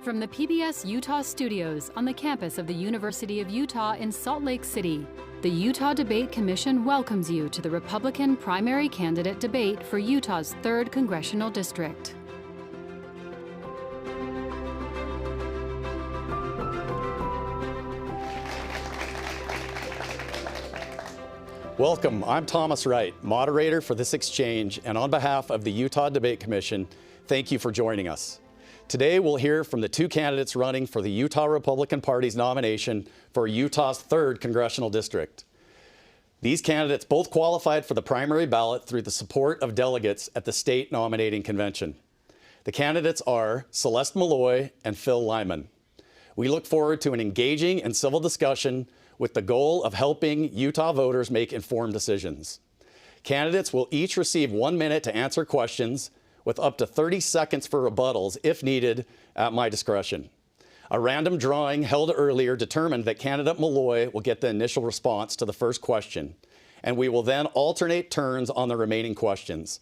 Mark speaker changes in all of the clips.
Speaker 1: From the PBS Utah studios on the campus of the University of Utah in Salt Lake City, the Utah Debate Commission welcomes you to the Republican primary candidate debate for Utah's 3rd Congressional District.
Speaker 2: Welcome, I'm Thomas Wright, moderator for this exchange, and on behalf of the Utah Debate Commission, thank you for joining us. Today, we'll hear from the two candidates running for the Utah Republican Party's nomination for Utah's 3rd Congressional District. These candidates both qualified for the primary ballot through the support of delegates at the state nominating convention. The candidates are Celeste Maloy and Phil Lyman. We look forward to an engaging and civil discussion with the goal of helping Utah voters make informed decisions. Candidates will each receive 1 minute to answer questions, with up to 30 seconds for rebuttals if needed at my discretion. A random drawing held earlier determined that candidate Maloy will get the initial response to the first question, and we will then alternate turns on the remaining questions.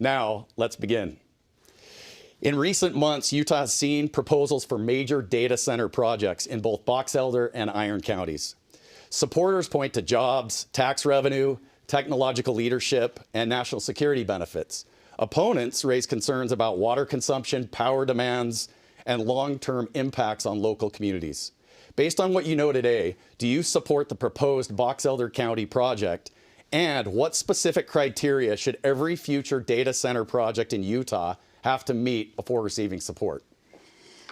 Speaker 2: Now, let's begin. In recent months, Utah has seen proposals for major data center projects in both Box Elder and Iron counties. Supporters point to jobs, tax revenue, technological leadership, and national security benefits. Opponents raise concerns about water consumption, power demands, and long-term impacts on local communities. Based on what you know today, do you support the proposed Box Elder County project? And what specific criteria should every future data center project in Utah have to meet before receiving support?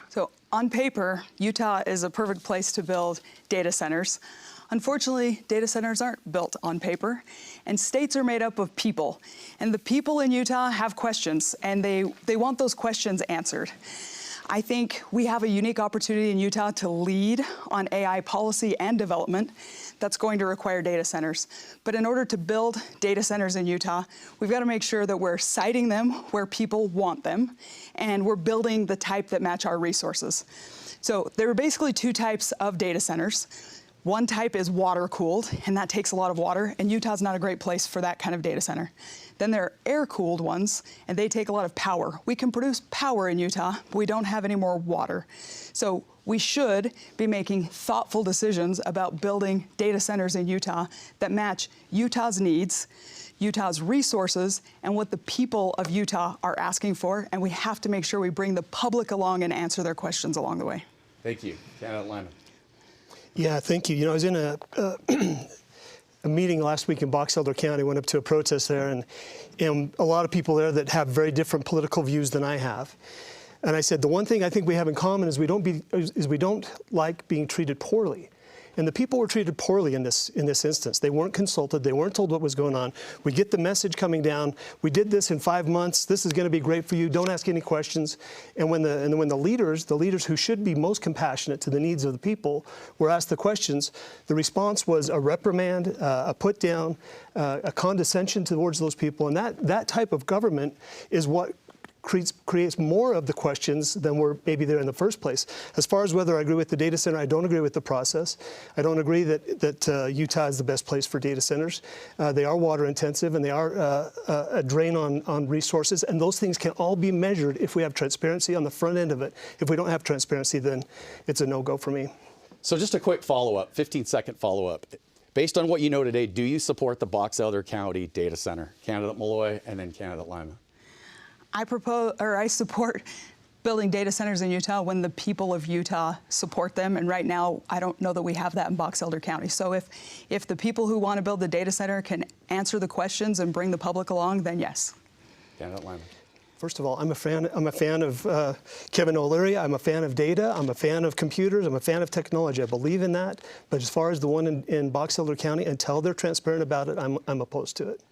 Speaker 3: So on paper, Utah is a perfect place to build data centers. Unfortunately, data centers aren't built on paper, and states are made up of people. And the people in Utah have questions, and they want those questions answered. I think we have a unique opportunity in Utah to lead on AI policy and development that's going to require data centers. But in order to build data centers in Utah, we've got to make sure that we're siting them where people want them, and we're building the type that match our resources. So there are basically two types of data centers. One type is water-cooled, and that takes a lot of water, and Utah's not a great place for that kind of data center. Then there are air-cooled ones, and they take a lot of power. We can produce power in Utah, but we don't have any more water. So we should be making thoughtful decisions about building data centers in Utah that match Utah's needs, Utah's resources, and what the people of Utah are asking for, and we have to make sure we bring the public along and answer their questions along the way.
Speaker 2: Thank you. Candidate Lyman.
Speaker 4: Yeah, thank you. You know, I was in a meeting last week in Box Elder County, went up to a protest there, and a lot of people there that have very different political views than I have. And I said, the one thing I think we have in common is we don't like being treated poorly. And the people were treated poorly in this instance. They weren't consulted. They weren't told what was going on. We get the message coming down. We did this in 5 months. This is going to be great for you. Don't ask any questions. And when the leaders who should be most compassionate to the needs of the people were asked the questions, the response was a reprimand, a put down, a condescension towards those people. And that type of government is what creates more of the questions than were maybe there in the first place. As far as whether I agree with the data center, I don't agree with the process. I don't agree that Utah is the best place for data centers. They are water intensive, and they are a drain on resources, and those things can all be measured if we have transparency on the front end of it. If we don't have transparency, then it's a no-go for me.
Speaker 2: So just a quick follow-up, 15-second follow-up. Based on what you know today, do you support the Box Elder County data center? Candidate Maloy and then candidate Lyman.
Speaker 3: I support building data centers in Utah when the people of Utah support them, and right now I don't know that we have that in Box Elder County. So if the people who want to build the data center can answer the questions and bring the public along, then yes.
Speaker 2: Candidate Lyman.
Speaker 4: First of all, I'm a fan of Kevin O'Leary. I'm a fan of data. I'm a fan of computers. I'm a fan of technology. I believe in that. But as far as the one in Box Elder County, until they're transparent about it, I'm opposed to it.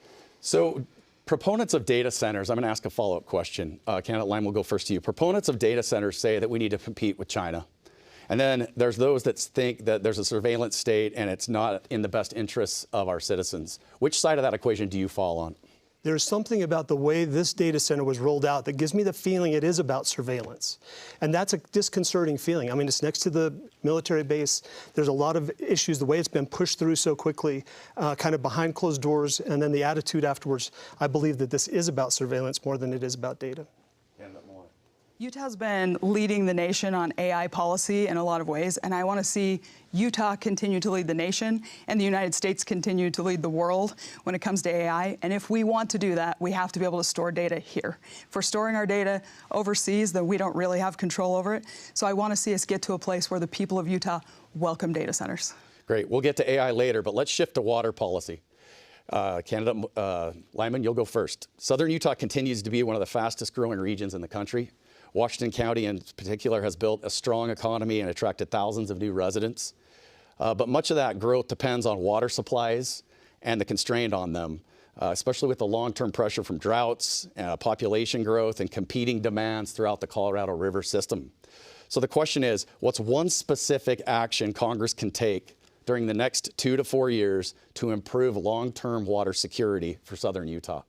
Speaker 2: So proponents of data centers, I'm going to ask a follow-up question. Candidate Lyman will go first to you. Proponents of data centers say that we need to compete with China. And then there's those that think that there's a surveillance state and it's not in the best interests of our citizens. Which side of that equation do you fall on?
Speaker 4: There's something about the way this data center was rolled out that gives me the feeling it is about surveillance. And that's a disconcerting feeling. I mean, it's next to the military base. There's a lot of issues, the way it's been pushed through so quickly, kind of behind closed doors, and then the attitude afterwards. I believe that this is about surveillance more than it is about data.
Speaker 3: Utah's been leading the nation on AI policy in a lot of ways, and I want to see Utah continue to lead the nation and the United States continue to lead the world when it comes to AI. And if we want to do that, we have to be able to store data here. If we're storing our data overseas, then we don't really have control over it. So I want to see us get to a place where the people of Utah welcome data centers. Great.
Speaker 2: We'll get to AI later, but let's shift to water policy. Candidate Lyman, you'll go first. Southern Utah continues to be one of the fastest growing regions in the country. Washington County in particular has built a strong economy and attracted thousands of new residents. But much of that growth depends on water supplies and the constraint on them, especially with the long-term pressure from droughts, population growth, and competing demands throughout the Colorado River system. So the question is, what's one specific action Congress can take during the next 2 to 4 years to improve long-term water security for Southern Utah?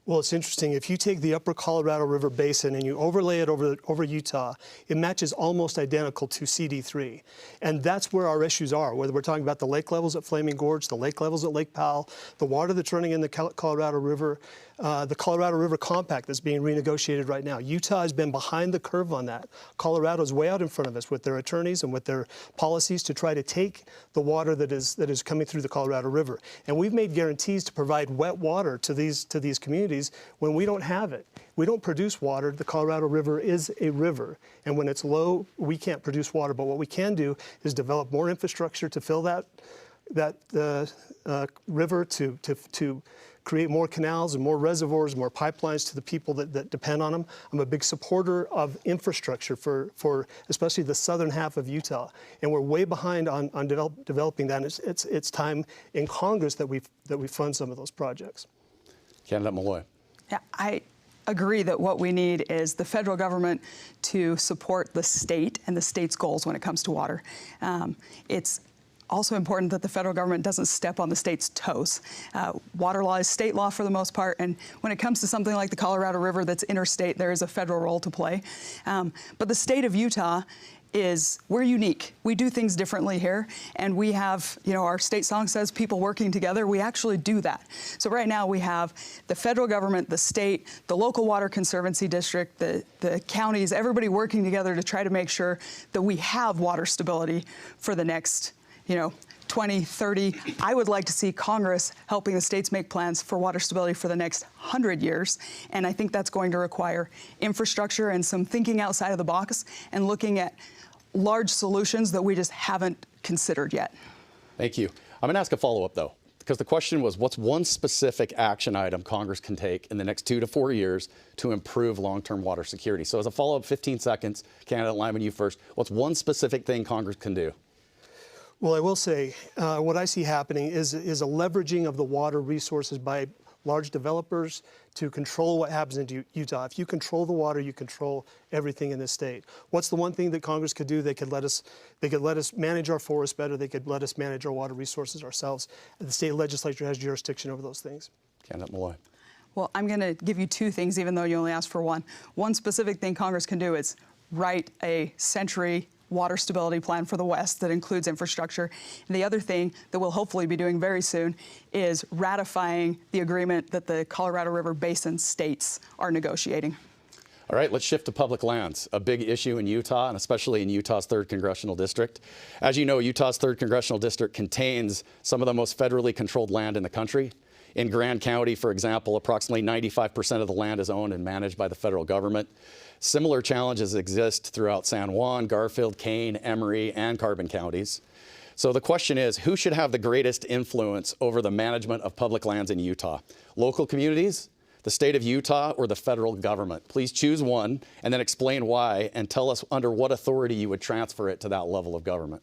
Speaker 4: Well, it's interesting. If you take the upper Colorado River Basin and you overlay it over Utah, it matches almost identical to CD3. And that's where our issues are, whether we're talking about the lake levels at Flaming Gorge, the lake levels at Lake Powell, the water that's running in the Colorado River, the Colorado River Compact that's being renegotiated right now. Utah has been behind the curve on that. Colorado's way out in front of us with their attorneys and with their policies to try to take the water that is coming through the Colorado River. And we've made guarantees to provide wet water to these communities when we don't have it. We don't produce water. The Colorado River is a river. And when it's low, we can't produce water. But what we can do is develop more infrastructure to fill that river, to create more canals and more reservoirs, more pipelines to the people that depend on them. I'm a big supporter of infrastructure for especially the southern half of Utah. And we're way behind on developing that. And it's time in Congress that we fund some of those projects.
Speaker 2: Candidate Maloy.
Speaker 3: Yeah, I agree that what we need is the federal government to support the state and the state's goals when it comes to water. It's also important that the federal government doesn't step on the state's toes. Water law is state law for the most part, and when it comes to something like the Colorado River that's interstate, there is a federal role to play. But the state of Utah we're unique. We do things differently here, and we have, our state song says people working together. We actually do that. So right now we have the federal government, the state, the local water conservancy district, the counties, everybody working together to try to make sure that we have water stability for the next 20, 30. I would like to see Congress helping the states make plans for water stability for the next 100 years. And I think that's going to require infrastructure and some thinking outside of the box and looking at large solutions that we just haven't considered yet.
Speaker 2: Thank you. I'm going to ask a follow-up, though, because the question was, what's one specific action item Congress can take in the next 2 to 4 years to improve long-term water security? So as a follow-up, 15 seconds, Candidate Lyman, you first. What's one specific thing Congress can do?
Speaker 4: Well, I will say what I see happening is a leveraging of the water resources by large developers to control what happens in Utah. If you control the water, you control everything in this state. What's the one thing that Congress could do? They could let us manage our forests better. They could let us manage our water resources ourselves. The state legislature has jurisdiction over those things.
Speaker 2: Candidate Maloy.
Speaker 3: Well, I'm going to give you two things, even though you only asked for one. One specific thing Congress can do is write a century water stability plan for the West that includes infrastructure. And the other thing that we'll hopefully be doing very soon is ratifying the agreement that the Colorado River Basin states are negotiating.
Speaker 2: All right, let's shift to public lands, a big issue in Utah, and especially in Utah's 3rd Congressional District. As you know, Utah's 3rd Congressional District contains some of the most federally controlled land in the country. In Grand County, for example, approximately 95% of the land is owned and managed by the federal government. Similar challenges exist throughout San Juan, Garfield, Kane, Emery, and Carbon counties. So the question is, who should have the greatest influence over the management of public lands in Utah? Local communities, the state of Utah, or the federal government? Please choose one and then explain why, and tell us under what authority you would transfer it to that level of government.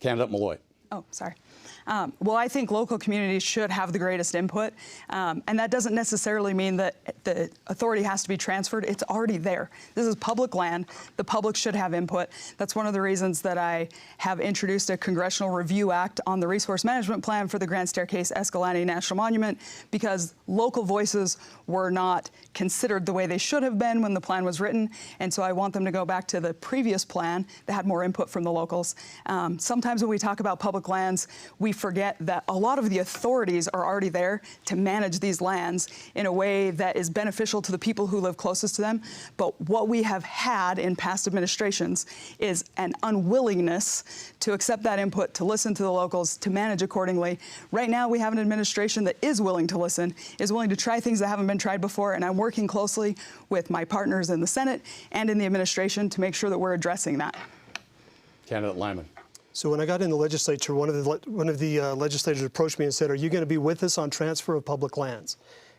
Speaker 2: Candidate Maloy.
Speaker 3: Oh, sorry. Well, I think local communities should have the greatest input, and that doesn't necessarily mean that the authority has to be transferred. It's already there. This is public land. The public should have input. That's one of the reasons that I have introduced a Congressional Review Act on the Resource Management Plan for the Grand Staircase Escalante National Monument, because local voices were not considered the way they should have been when the plan was written, and so I want them to go back to the previous plan that had more input from the locals. Sometimes when we talk about public lands, we forget that a lot of the authorities are already there to manage these lands in a way that is beneficial to the people who live closest to them. But what we have had in past administrations is an unwillingness to accept that input, to listen to the locals, to manage accordingly. Right now, we have an administration that is willing to listen, is willing to try things that haven't been tried before, and I'm working closely with my partners in the Senate and in the administration to make sure that we're addressing that.
Speaker 2: Candidate Lyman.
Speaker 4: So when I got in the legislature, one of the legislators approached me and said, "Are you going to be with us on transfer of public lands?"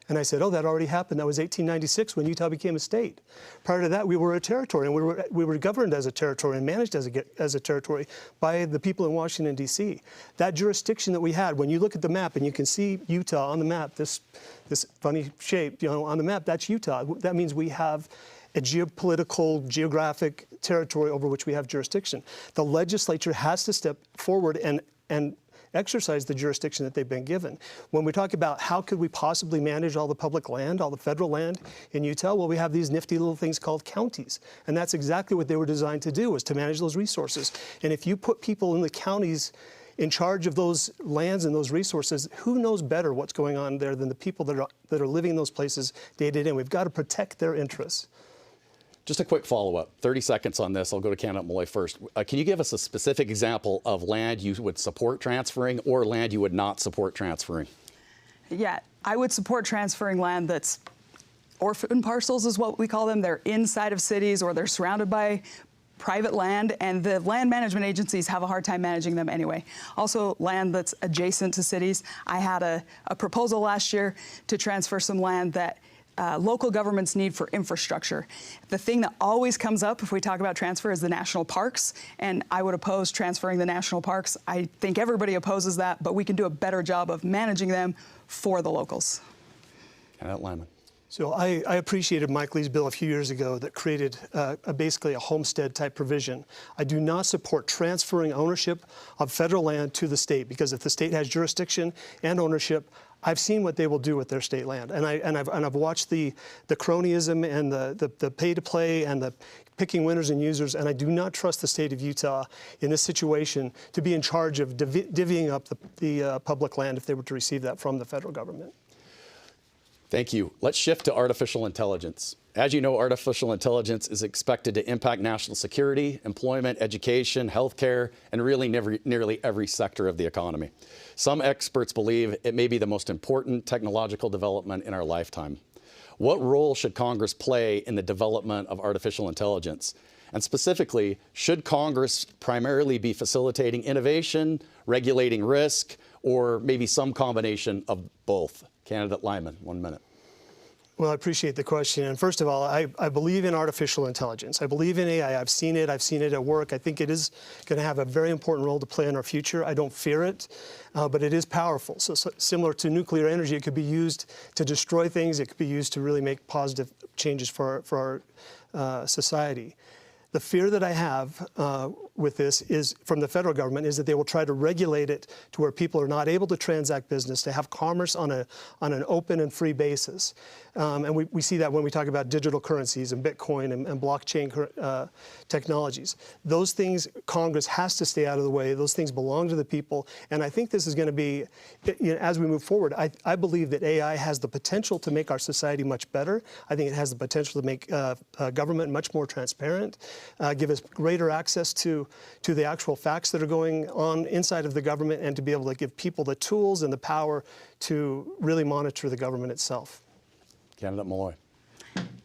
Speaker 4: And I said, "Oh, that already happened. That was 1896 when Utah became a state. Prior to that, we were a territory, and we were governed as a territory and managed as a territory by the people in Washington, D.C. That jurisdiction that we had, when you look at the map and you can see Utah on the map, this funny shape, on the map, that's Utah. That means we have a geopolitical, geographic territory over which we have jurisdiction. The legislature has to step forward and exercise the jurisdiction that they've been given. When we talk about how could we possibly manage all the public land, all the federal land in Utah, well, we have these nifty little things called counties. And that's exactly what they were designed to do, was to manage those resources. And if you put people in the counties in charge of those lands and those resources, who knows better what's going on there than the people that are living in those places day to day? We've got to protect their interests.
Speaker 2: Just a quick follow-up, 30 seconds on this. I'll go to candidate Maloy first. Can you give us a specific example of land you would support transferring or land you would not support transferring?
Speaker 3: Yeah, I would support transferring land that's orphan parcels is what we call them. They're inside of cities or they're surrounded by private land, and the land management agencies have a hard time managing them anyway. Also, land that's adjacent to cities. I had a proposal last year to transfer some land that local governments need for infrastructure. The thing that always comes up if we talk about transfer is the national parks, and I would oppose transferring the national parks. I think everybody opposes that, but we can do a better job of managing them for the locals.
Speaker 2: Candidate Lyman.
Speaker 4: So I appreciated Mike Lee's bill a few years ago that created basically a homestead type provision. I do not support transferring ownership of federal land to the state, because if the state has jurisdiction and ownership, I've seen what they will do with their state land, and I've watched the cronyism and the pay to play and the picking winners and users, and I do not trust the state of Utah in this situation to be in charge of divvying up the public land if they were to receive that from the federal government.
Speaker 2: Thank you. Let's shift to artificial intelligence. As you know, artificial intelligence is expected to impact national security, employment, education, healthcare, and really nearly every sector of the economy. Some experts believe it may be the most important technological development in our lifetime. What role should Congress play in the development of artificial intelligence? And specifically, should Congress primarily be facilitating innovation, regulating risk, or maybe some combination of both? Candidate Lyman, 1 minute.
Speaker 4: Well, I appreciate the question. And first of all, I believe in artificial intelligence. I believe in AI. I've seen it at work. I think it is going to have a very important role to play in our future. I don't fear it, but it is powerful. So similar to nuclear energy, it could be used to destroy things. It could be used to really make positive changes for our society. The fear that I have with this is from the federal government is that they will try to regulate it to where people are not able to transact business, to have commerce on an open and free basis. And we see that when we talk about digital currencies and Bitcoin and blockchain technologies. Those things, Congress has to stay out of the way. Those things belong to the people. And I think this is going to be, as we move forward, I believe that AI has the potential to make our society much better. I think it has the potential to make government much more transparent, give us greater access to the actual facts that are going on inside of the government, and to be able to give people the tools and the power to really monitor the government itself.
Speaker 2: Candidate Maloy.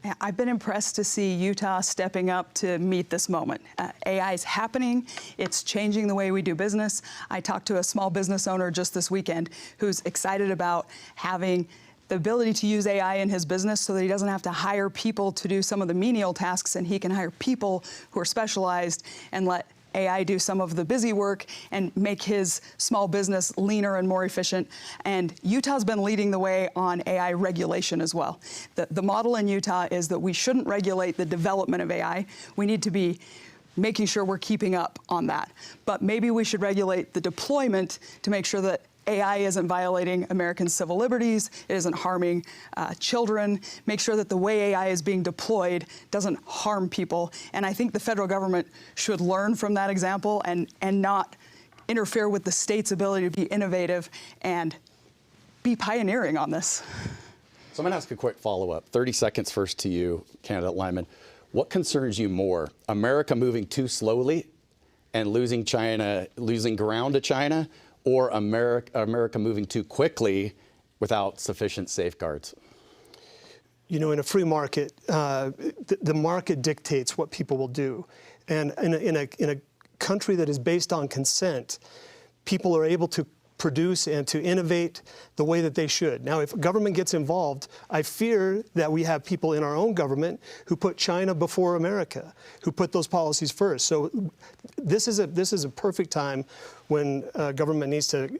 Speaker 3: Yeah, I've been impressed to see Utah stepping up to meet this moment. AI is happening. It's changing the way we do business. I talked to a small business owner just this weekend who's excited about having the ability to use AI in his business so that he doesn't have to hire people to do some of the menial tasks, and he can hire people who are specialized and let AI do some of the busy work and make his small business leaner and more efficient. And Utah's been leading the way on AI regulation as well. The model in Utah is that we shouldn't regulate the development of AI. We need to be making sure we're keeping up on that. But maybe we should regulate the deployment to make sure that AI isn't violating American civil liberties, it isn't harming children, make sure that the way AI is being deployed doesn't harm people. And I think the federal government should learn from that example and not interfere with the state's ability to be innovative and be pioneering on this.
Speaker 2: So I'm going to ask a quick follow-up. 30 seconds first to you, candidate Lyman. What concerns you more, America moving too slowly and losing ground to China, or America moving too quickly without sufficient safeguards?
Speaker 4: You know, in a free market, the market dictates what people will do. And in a country that is based on consent, people are able to produce and to innovate the way that they should. Now, if government gets involved, I fear that we have people in our own government who put China before America, who put those policies first. So this is a perfect time when government needs to,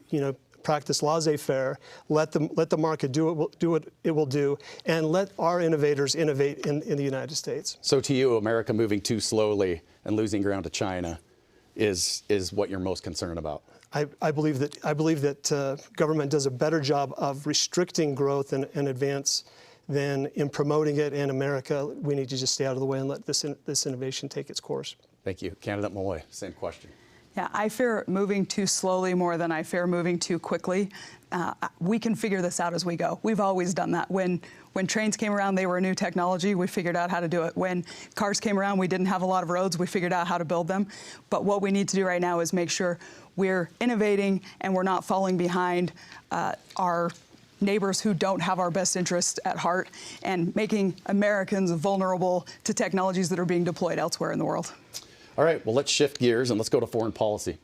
Speaker 4: practice laissez-faire, let the market do what it will do, and let our innovators innovate in the United States.
Speaker 2: So to you, America moving too slowly and losing ground to China is what you're most concerned about?
Speaker 4: I believe that government does a better job of restricting growth and advance than in promoting it. In America, we need to just stay out of the way and let this innovation take its course.
Speaker 2: Thank you. Candidate Maloy, same question.
Speaker 3: Yeah, I fear moving too slowly more than I fear moving too quickly. We can figure this out as we go. We've always done that. When trains came around, they were a new technology. We figured out how to do it. When cars came around, we didn't have a lot of roads. We figured out how to build them. But what we need to do right now is make sure we're innovating and we're not falling behind our neighbors who don't have our best interest at heart, and making Americans vulnerable to technologies that are being deployed elsewhere in the world.
Speaker 2: All right, well, let's shift gears and let's go to foreign policy.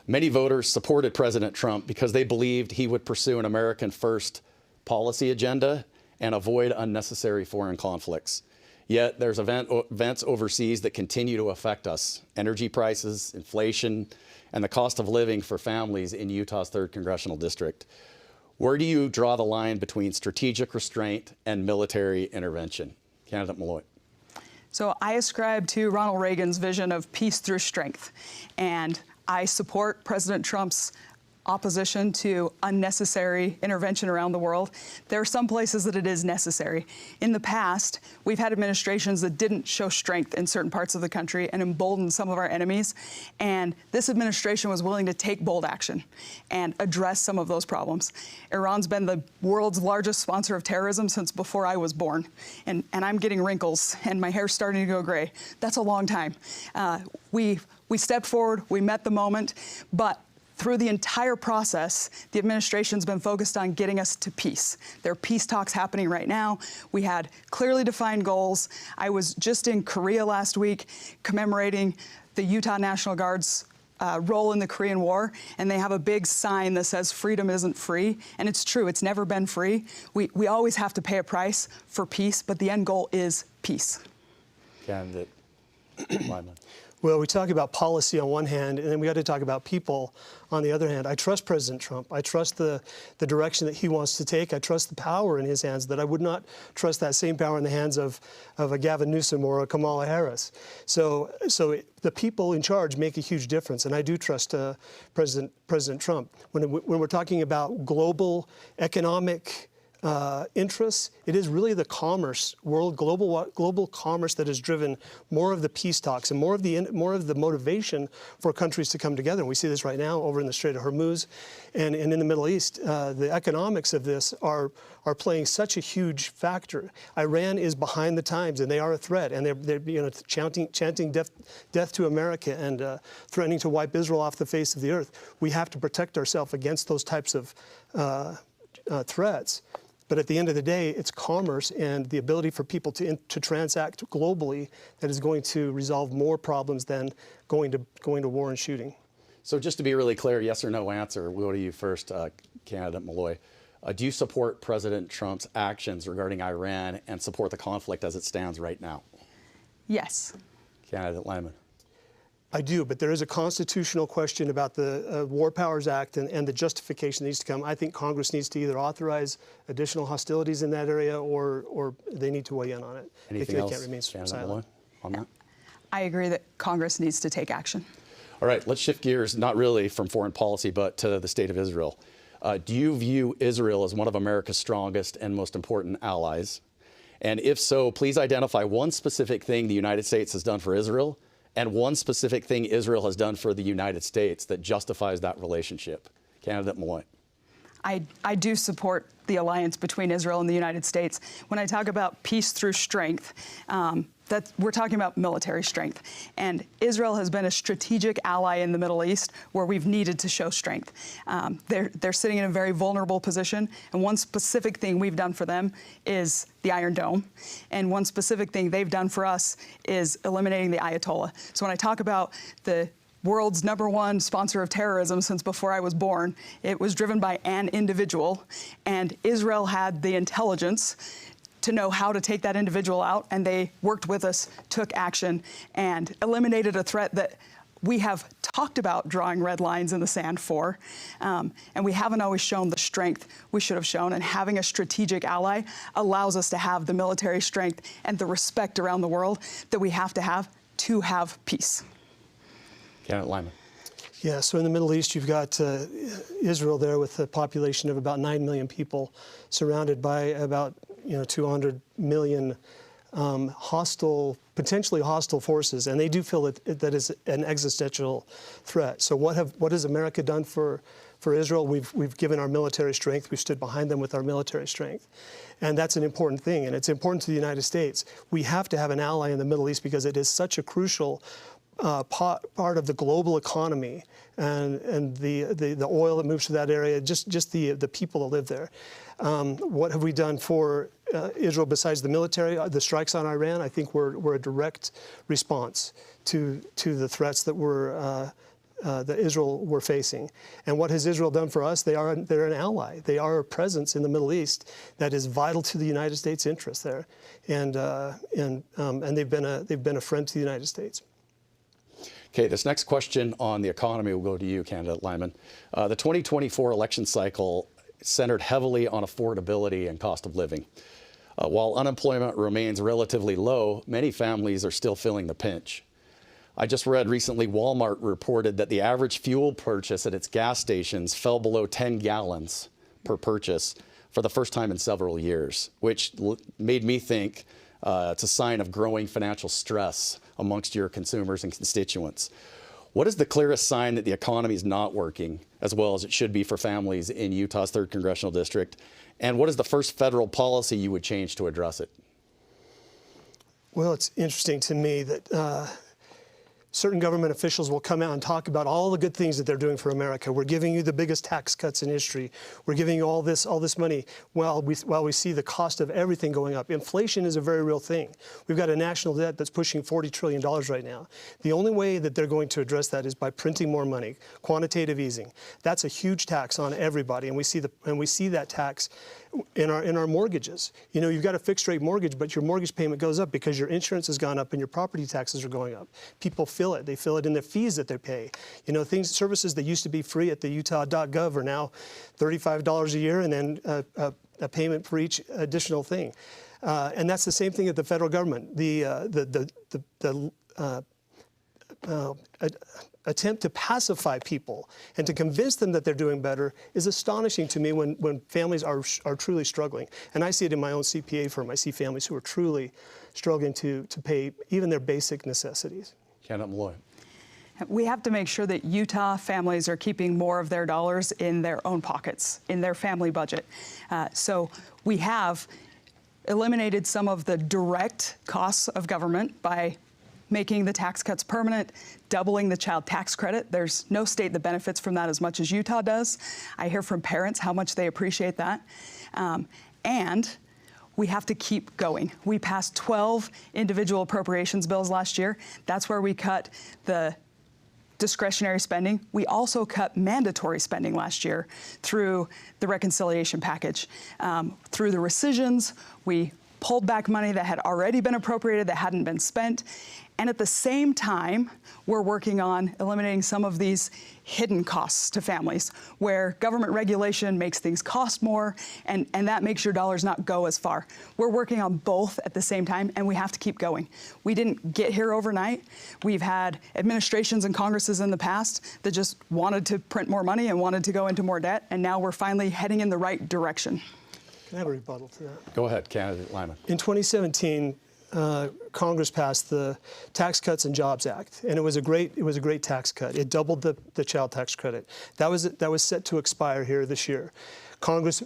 Speaker 2: Many voters supported President Trump because they believed he would pursue an American first policy agenda and avoid unnecessary foreign conflicts. Yet there's events overseas that continue to affect us: energy prices, inflation, and the cost of living for families in Utah's 3rd Congressional District. Where do you draw the line between strategic restraint and military intervention? Candidate Maloy.
Speaker 3: So I ascribe to Ronald Reagan's vision of peace through strength, and I support President Trump's opposition to unnecessary intervention around the world. There are some places that it is necessary. In the past, we've had administrations that didn't show strength in certain parts of the country and emboldened some of our enemies, and this administration was willing to take bold action and address some of those problems. Iran's been the world's largest sponsor of terrorism since before I was born, and I'm getting wrinkles and my hair's starting to go gray. That's a long time. We stepped forward, we met the moment, but through the entire process, the administration's been focused on getting us to peace. There are peace talks happening right now. We had clearly defined goals. I was just in Korea last week commemorating the Utah National Guard's role in the Korean War, and they have a big sign that says freedom isn't free, and it's true, it's never been free. We always have to pay a price for peace, but the end goal is peace.
Speaker 2: Candidate Lyman.
Speaker 4: Well, we talk about policy on one hand, and then we got to talk about people on the other hand. I trust President Trump. I trust the direction that he wants to take. I trust the power in his hands, that I would not trust that same power in the hands of a Gavin Newsom or a Kamala Harris. So the people in charge make a huge difference, and I do trust President Trump. When we're talking about global economic interests, it is really the commerce world, global commerce, that has driven more of the peace talks and more of the motivation for countries to come together. And we see this right now over in the Strait of Hormuz and in the Middle East. The economics of this are playing such a huge factor. Iran is behind the times, and they are a threat, and they're chanting death to America and threatening to wipe Israel off the face of the earth. We have to protect ourselves against those types of threats. But at the end of the day, it's commerce and the ability for people to transact globally that is going to resolve more problems than going to war and shooting.
Speaker 2: So just to be really clear, yes or no answer, we'll go to you first, candidate Maloy. Do you support President Trump's actions regarding Iran and support the conflict as it stands right now?
Speaker 3: Yes.
Speaker 2: Candidate Lyman.
Speaker 4: I do, but there is a constitutional question about the War Powers Act and the justification that needs to come. I think Congress needs to either authorize additional hostilities in that area or they need to weigh in on it.
Speaker 2: Anything
Speaker 4: they
Speaker 2: else,
Speaker 4: can't remain silent
Speaker 2: on that?
Speaker 3: I agree that Congress needs to take action.
Speaker 2: All right, let's shift gears, not really from foreign policy, but to the state of Israel. Do you view Israel as one of America's strongest and most important allies? And if so, please identify one specific thing the United States has done for Israel and one specific thing Israel has done for the United States that justifies that relationship? Candidate Maloy.
Speaker 3: I do support the alliance between Israel and the United States. When I talk about peace through strength, that we're talking about military strength. And Israel has been a strategic ally in the Middle East where we've needed to show strength. They're sitting in a very vulnerable position, and one specific thing we've done for them is the Iron Dome. And one specific thing they've done for us is eliminating the Ayatollah. So when I talk about the world's #1 sponsor of terrorism since before I was born, it was driven by an individual, and Israel had the intelligence to know how to take that individual out, and they worked with us, took action, and eliminated a threat that we have talked about drawing red lines in the sand for, and we haven't always shown the strength we should have shown, and having a strategic ally allows us to have the military strength and the respect around the world that we have to have peace.
Speaker 2: Candidate Lyman.
Speaker 4: Yeah, so in the Middle East, you've got Israel there with a population of about 9 million people, surrounded by about 200 million potentially hostile forces, and they do feel that is an existential threat. So what has America done for Israel? We've given our military strength. We've stood behind them with our military strength. And that's an important thing, and it's important to the United States. We have to have an ally in the Middle East because it is such a crucial part of the global economy, and the oil that moves to that area, just the people that live there. What have we done for Israel besides the military? The strikes on Iran, I think, were a direct response to the threats that that Israel were facing. And what has Israel done for us? They're an ally. They are a presence in the Middle East that is vital to the United States' interests there, and they've been a friend to the United States.
Speaker 2: Okay, this next question on the economy will go to you, Candidate Lyman. The 2024 election cycle centered heavily on affordability and cost of living. While unemployment remains relatively low, many families are still feeling the pinch. I just read recently Walmart reported that the average fuel purchase at its gas stations fell below 10 gallons per purchase for the first time in several years, which made me think it's a sign of growing financial stress amongst your consumers and constituents. What is the clearest sign that the economy is not working as well as it should be for families in Utah's 3rd Congressional District? And what is the first federal policy you would change to address it?
Speaker 4: Well, it's interesting to me that certain government officials will come out and talk about all the good things that they're doing for America. We're giving you the biggest tax cuts in history. We're giving you all this money while we see the cost of everything going up. Inflation is a very real thing. We've got a national debt that's pushing $40 trillion right now. The only way that they're going to address that is by printing more money, quantitative easing. That's a huge tax on everybody, and we see that tax in our mortgages. You've got a fixed rate mortgage, but your mortgage payment goes up because your insurance has gone up and your property taxes are going up. People feel it. They feel it in the fees that they pay. Services that used to be free at the utah.gov are now $35 a year, and then a payment for each additional thing. And that's the same thing at the federal government. The attempt to pacify people and to convince them that they're doing better is astonishing to me when families are truly struggling. And I see it in my own CPA firm. I see families who are truly struggling to pay even their basic necessities.
Speaker 2: Candidate Maloy.
Speaker 3: We have to make sure that Utah families are keeping more of their dollars in their own pockets, in their family budget. So we have eliminated some of the direct costs of government by making the tax cuts permanent, doubling the child tax credit. There's no state that benefits from that as much as Utah does. I hear from parents how much they appreciate that. And we have to keep going. We passed 12 individual appropriations bills last year. That's where we cut the discretionary spending. We also cut mandatory spending last year through the reconciliation package. Through the rescissions, we pulled back money that had already been appropriated that hadn't been spent. And at the same time, we're working on eliminating some of these hidden costs to families where government regulation makes things cost more, and that makes your dollars not go as far. We're working on both at the same time, and we have to keep going. We didn't get here overnight. We've had administrations and Congresses in the past that just wanted to print more money and wanted to go into more debt, and now we're finally heading in the right direction.
Speaker 4: Can I have a rebuttal to that?
Speaker 2: Go ahead, Candidate Lyman.
Speaker 4: In 2017, Congress passed the Tax Cuts and Jobs Act, and it was a great tax cut. It doubled the child tax credit. That was set to expire here this year. Congress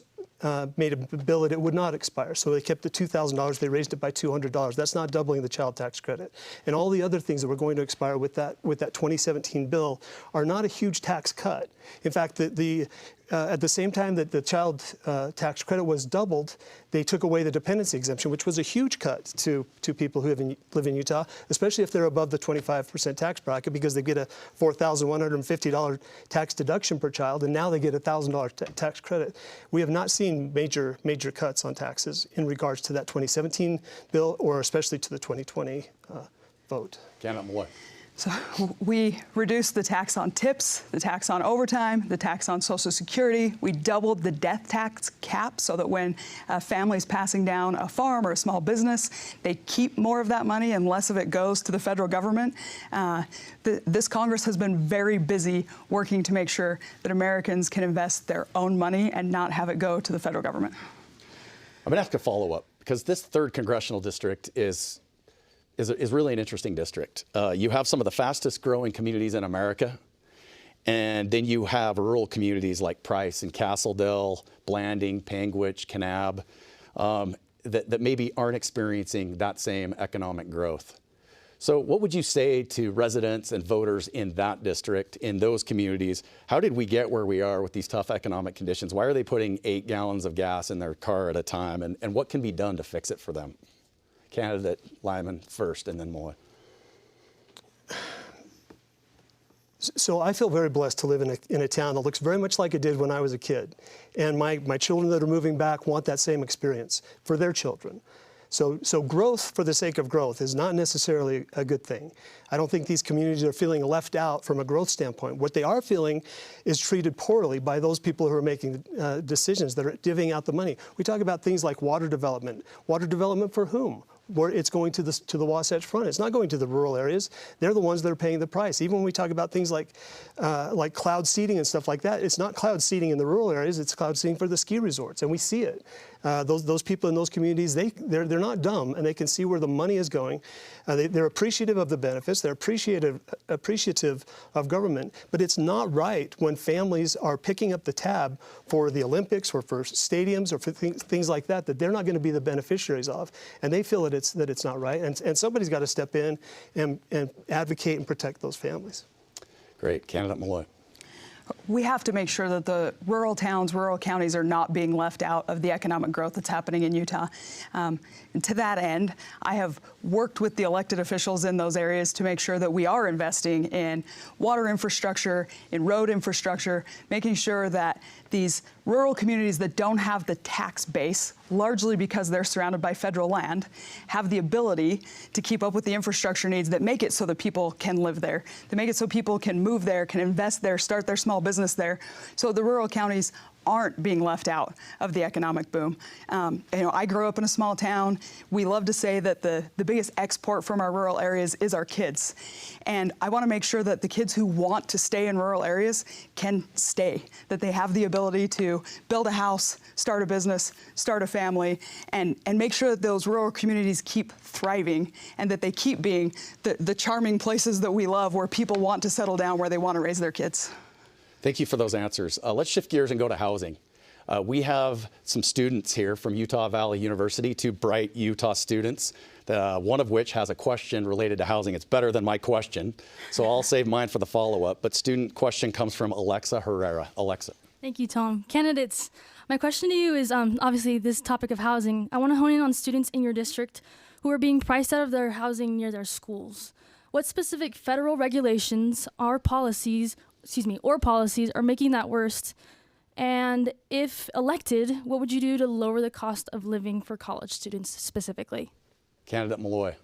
Speaker 4: made a bill that it would not expire, so they kept the $2,000. They raised it by $200. That's not doubling the child tax credit. And all the other things that were going to expire with that 2017 bill are not a huge tax cut. In fact, at the same time that the child tax credit was doubled, they took away the dependency exemption, which was a huge cut to people who live in Utah, especially if they're above the 25% tax bracket, because they get a $4,150 tax deduction per child, and now they get a $1,000 tax credit. We have not seen major cuts on taxes in regards to that 2017 bill, or especially to the 2020 vote.
Speaker 2: Candidate Maloy.
Speaker 3: So we reduced the tax on tips, the tax on overtime, the tax on Social Security. We doubled the death tax cap so that when a family's passing down a farm or a small business, they keep more of that money and less of it goes to the federal government. This Congress has been very busy working to make sure that Americans can invest their own money and not have it go to the federal government.
Speaker 2: I'm going to ask a follow-up, because this 3rd Congressional District is really an interesting district. You have some of the fastest growing communities in America, and then you have rural communities like Price and Castledale, Blanding, Panguitch, Kanab, that maybe aren't experiencing that same economic growth. So what would you say to residents and voters in that district, in those communities? How did we get where we are with these tough economic conditions? Why are they putting 8 gallons of gas in their car at a time, and what can be done to fix it for them? Candidate Lyman first, and then Maloy.
Speaker 4: So I feel very blessed to live in a town that looks very much like it did when I was a kid. And my children that are moving back want that same experience for their children. So growth for the sake of growth is not necessarily a good thing. I don't think these communities are feeling left out from a growth standpoint. What they are feeling is treated poorly by those people who are making decisions, that are divvying out the money. We talk about things like water development. Water development for whom? Where it's going to the Wasatch Front. It's not going to the rural areas. They're the ones that are paying the price. Even when we talk about things like cloud seeding and stuff like that, it's not cloud seeding in the rural areas. It's cloud seeding for the ski resorts, and we see it. Those people in those communities, they're not dumb, and they can see where the money is going. They're appreciative of the benefits. They're appreciative of government. But it's not right when families are picking up the tab for the Olympics or for stadiums or for things like that they're not going to be the beneficiaries of, and they feel that it's not right. And somebody's got to step in and advocate and protect those families. Great. Candidate Maloy.
Speaker 3: We have to make sure that the rural towns, rural counties are not being left out of the economic growth that's happening in Utah. And to that end, I have worked with the elected officials in those areas to make sure that we are investing in water infrastructure, in road infrastructure, making sure that these rural communities that don't have the tax base, largely because they're surrounded by federal land, have the ability to keep up with the infrastructure needs that make it so that people can live there, that make it so people can move there, can invest there, start their small business there, so the rural counties aren't being left out of the economic boom. I grew up in a small town. We love to say that the biggest export from our rural areas is our kids. And I want to make sure that the kids who want to stay in rural areas can stay, that they have the ability to build a house, start a business, start a family, and make sure that those rural communities keep thriving and that they keep being the charming places that we love, where people want to settle down, where they want to raise their kids.
Speaker 2: Thank you for those answers. Let's shift gears and go to housing. We have some students here from Utah Valley University, 2 bright Utah students, one of which has a question related to housing. It's better than my question, so I'll save mine for the follow-up. But student question comes from Alexa Herrera. Alexa.
Speaker 5: Thank you, Tom. Candidates, my question to you is obviously this topic of housing. I want to hone in on students in your district who are being priced out of their housing near their schools. What specific federal regulations or policies are making that worse? And if elected, what would you do to lower the cost of living for college students specifically?
Speaker 2: Candidate Maloy.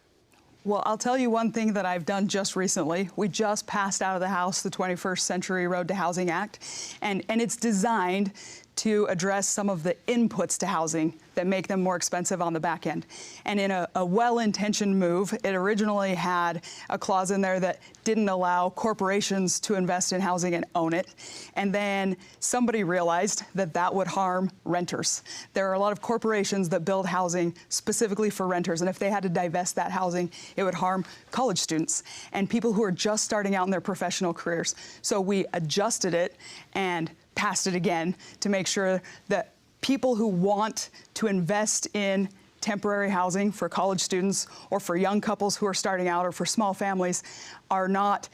Speaker 3: Well, I'll tell you one thing that I've done just recently. We just passed out of the House the 21st Century Road to Housing Act, and it's designed to address some of the inputs to housing that make them more expensive on the back end. And in a well-intentioned move, it originally had a clause in there that didn't allow corporations to invest in housing and own it. And then somebody realized that that would harm renters. There are a lot of corporations that build housing specifically for renters, and if they had to divest that housing, it would harm college students and people who are just starting out in their professional careers. So we adjusted it and passed it again to make sure that people who want to invest in temporary housing for college students or for young couples who are starting out or for small families are not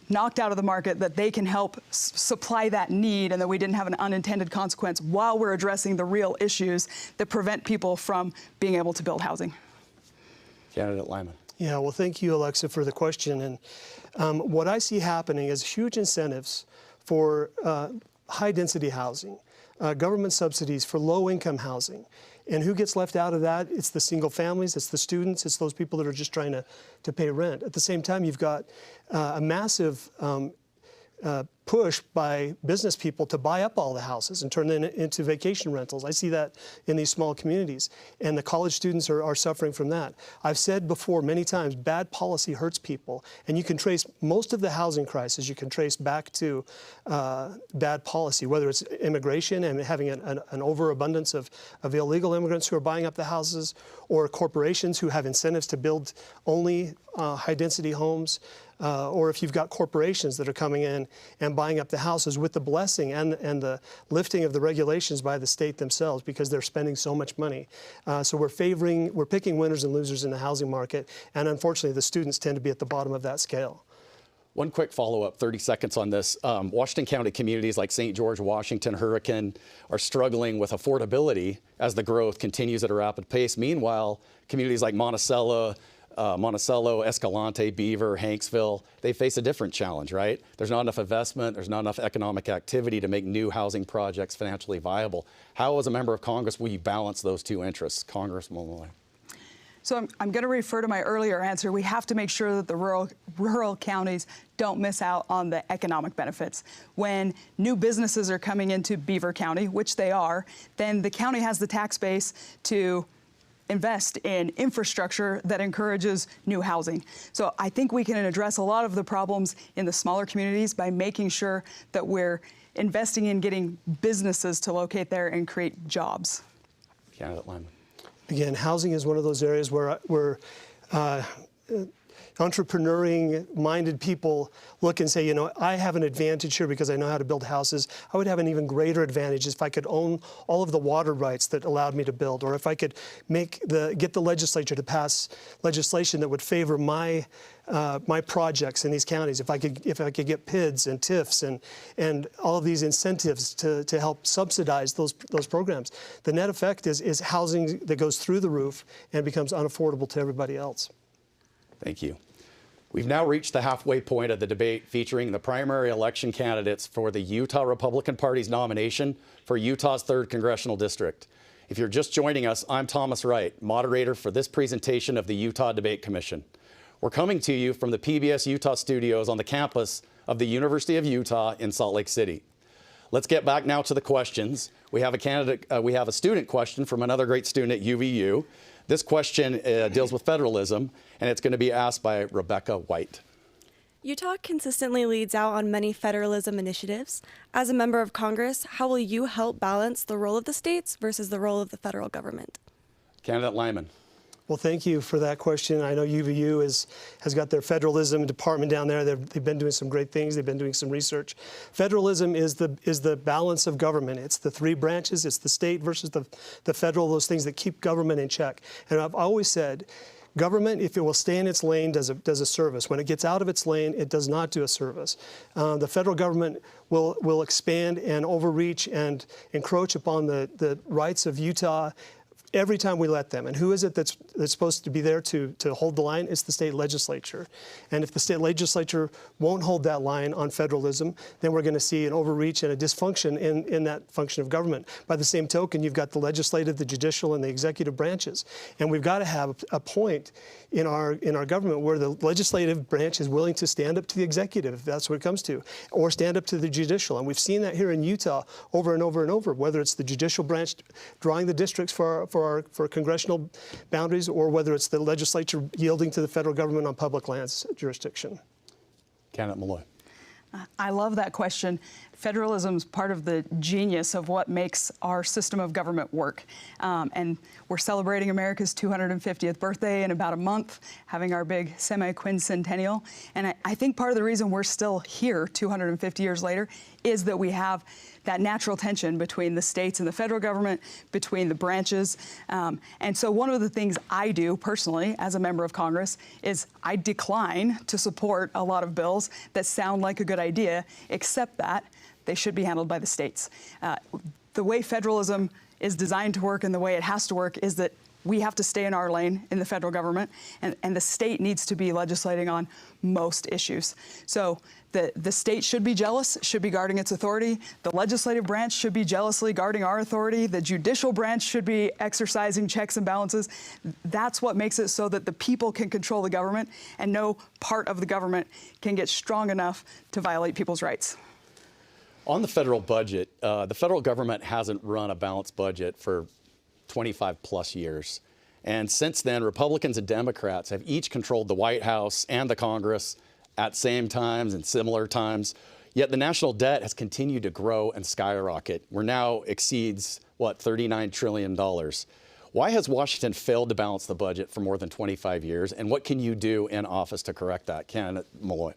Speaker 3: knocked out of the market, that they can help supply that need, and that we didn't have an unintended consequence while we're addressing the real issues that prevent people from being able to build housing.
Speaker 2: Candidate Lyman.
Speaker 4: Yeah, well, thank you, Alexa, for the question. And what I see happening is huge incentives for high-density housing, government subsidies for low-income housing. And who gets left out of that? It's the single families, it's the students, it's those people that are just trying to pay rent. At the same time, you've got a massive push by business people to buy up all the houses and turn them into vacation rentals. I see that in these small communities, and the college students are suffering from that. I've said before many times, bad policy hurts people, and you can trace most of the housing crisis, you can trace back to bad policy, whether it's immigration and having an overabundance of illegal immigrants who are buying up the houses, or corporations who have incentives to build only high-density homes, or if you've got corporations that are coming in and buying up the houses with the blessing and the lifting of the regulations by the state themselves, because they're spending so much money. So we're picking winners and losers in the housing market, and unfortunately the students tend to be at the bottom of that scale.
Speaker 2: One quick follow-up, 30 seconds on this. Washington County communities like St. George, Washington, Hurricane are struggling with affordability as the growth continues at a rapid pace. Meanwhile, communities like Monticello, Escalante, Beaver, Hanksville, they face a different challenge, right? There's not enough investment, there's not enough economic activity to make new housing projects financially viable. How, as a member of Congress, will you balance those two interests? Congressman Maloy.
Speaker 3: So I'm going to refer to my earlier answer. We have to make sure that the rural counties don't miss out on the economic benefits. When new businesses are coming into Beaver County, which they are, then the county has the tax base to invest in infrastructure that encourages new housing. So I think we can address a lot of the problems in the smaller communities by making sure that we're investing in getting businesses to locate there and create jobs.
Speaker 2: Candidate Lyman.
Speaker 4: Again, housing is one of those areas where entrepreneuring-minded people look and say, you know, I have an advantage here because I know how to build houses. I would have an even greater advantage if I could own all of the water rights that allowed me to build, or if I could get the legislature to pass legislation that would favor my projects in these counties. If I could get PIDs and TIFs and all of these incentives to help subsidize those programs. The net effect is housing that goes through the roof and becomes unaffordable to everybody else.
Speaker 2: Thank you. We've now reached the halfway point of the debate featuring the primary election candidates for the Utah Republican Party's nomination for Utah's 3rd Congressional District. If you're just joining us, I'm Thomas Wright, moderator for this presentation of the Utah Debate Commission. We're coming to you from the PBS Utah studios on the campus of the University of Utah in Salt Lake City. Let's get back now to the questions. We have a student question from another great student at UVU. This question deals with federalism, and it's going to be asked by Rebecca White.
Speaker 6: Utah consistently leads out on many federalism initiatives. As a member of Congress, how will you help balance the role of the states versus the role of the federal government?
Speaker 2: Candidate Lyman.
Speaker 4: Well, thank you for that question. I know UVU has got their federalism department down there. They've been doing some great things. They've been doing some research. Federalism is the balance of government. It's the three branches. It's the state versus the federal, those things that keep government in check. And I've always said, government, if it will stay in its lane, does a service. When it gets out of its lane, it does not do a service. The federal government will expand and overreach and encroach upon the rights of Utah every time we let them. And who is it that's supposed to be there to hold the line? It's the state legislature. And if the state legislature won't hold that line on federalism, then we're going to see an overreach and a dysfunction in that function of government. By the same token, you've got the legislative, the judicial, and the executive branches. And we've got to have a point in our government where the legislative branch is willing to stand up to the executive, if that's what it comes to, or stand up to the judicial. And we've seen that here in Utah over and over and over, whether it's the judicial branch drawing the districts for congressional boundaries, or whether it's the legislature yielding to the federal government on public lands jurisdiction.
Speaker 2: Candidate Maloy.
Speaker 3: I love that question. Federalism is part of the genius of what makes our system of government work. And we're celebrating America's 250th birthday in about a month, having our big semi-quincentennial. And I think part of the reason we're still here 250 years later is that we have that natural tension between the states and the federal government, between the branches. And so one of the things I do personally as a member of Congress is I decline to support a lot of bills that sound like a good idea, except that they should be handled by the states. The way federalism is designed to work and the way it has to work is that we have to stay in our lane in the federal government, and the state needs to be legislating on most issues. So the state should be jealous, should be guarding its authority. The legislative branch should be jealously guarding our authority. The judicial branch should be exercising checks and balances. That's what makes it so that the people can control the government, and no part of the government can get strong enough to violate people's rights.
Speaker 2: On the federal budget, the federal government hasn't run a balanced budget for 25 plus years. And since then, Republicans and Democrats have each controlled the White House and the Congress at same times and similar times. Yet the national debt has continued to grow and skyrocket. We're now exceeds, $39 trillion. Why has Washington failed to balance the budget for more than 25 years? And what can you do in office to correct that? Candidate Maloy.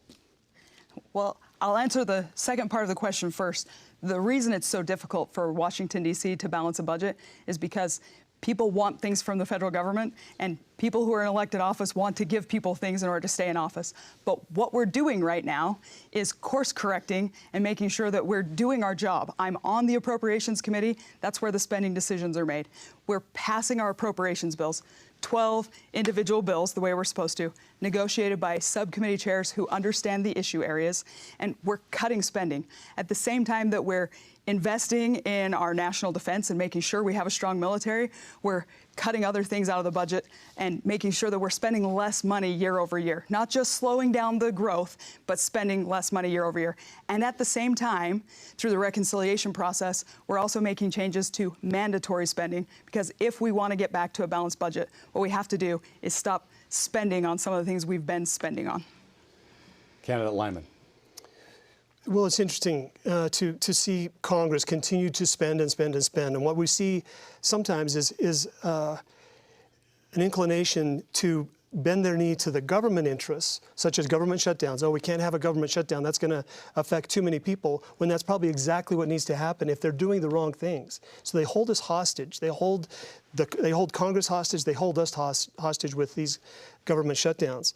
Speaker 3: Well, I'll answer the second part of the question first. The reason it's so difficult for Washington, D.C. to balance a budget is because people want things from the federal government, and people who are in elected office want to give people things in order to stay in office. But what we're doing right now is course correcting and making sure that we're doing our job. I'm on the Appropriations Committee. That's where the spending decisions are made. We're passing our appropriations bills, 12 individual bills, the way we're supposed to, negotiated by subcommittee chairs who understand the issue areas, and we're cutting spending. At the same time that we're investing in our national defense and making sure we have a strong military, we're cutting other things out of the budget and making sure that we're spending less money year over year. Not just slowing down the growth, but spending less money year over year. And at the same time, through the reconciliation process, we're also making changes to mandatory spending, because if we want to get back to a balanced budget, what we have to do is stop spending on some of the things we've been spending on.
Speaker 2: Candidate Lyman.
Speaker 4: Well, it's interesting to see Congress continue to spend and spend and spend. And what we see sometimes is an inclination to bend their knee to the government interests, such as government shutdowns. Oh, we can't have a government shutdown. That's going to affect too many people, when that's probably exactly what needs to happen if they're doing the wrong things. So they hold us hostage. They hold Congress hostage. They hold us hostage with these government shutdowns.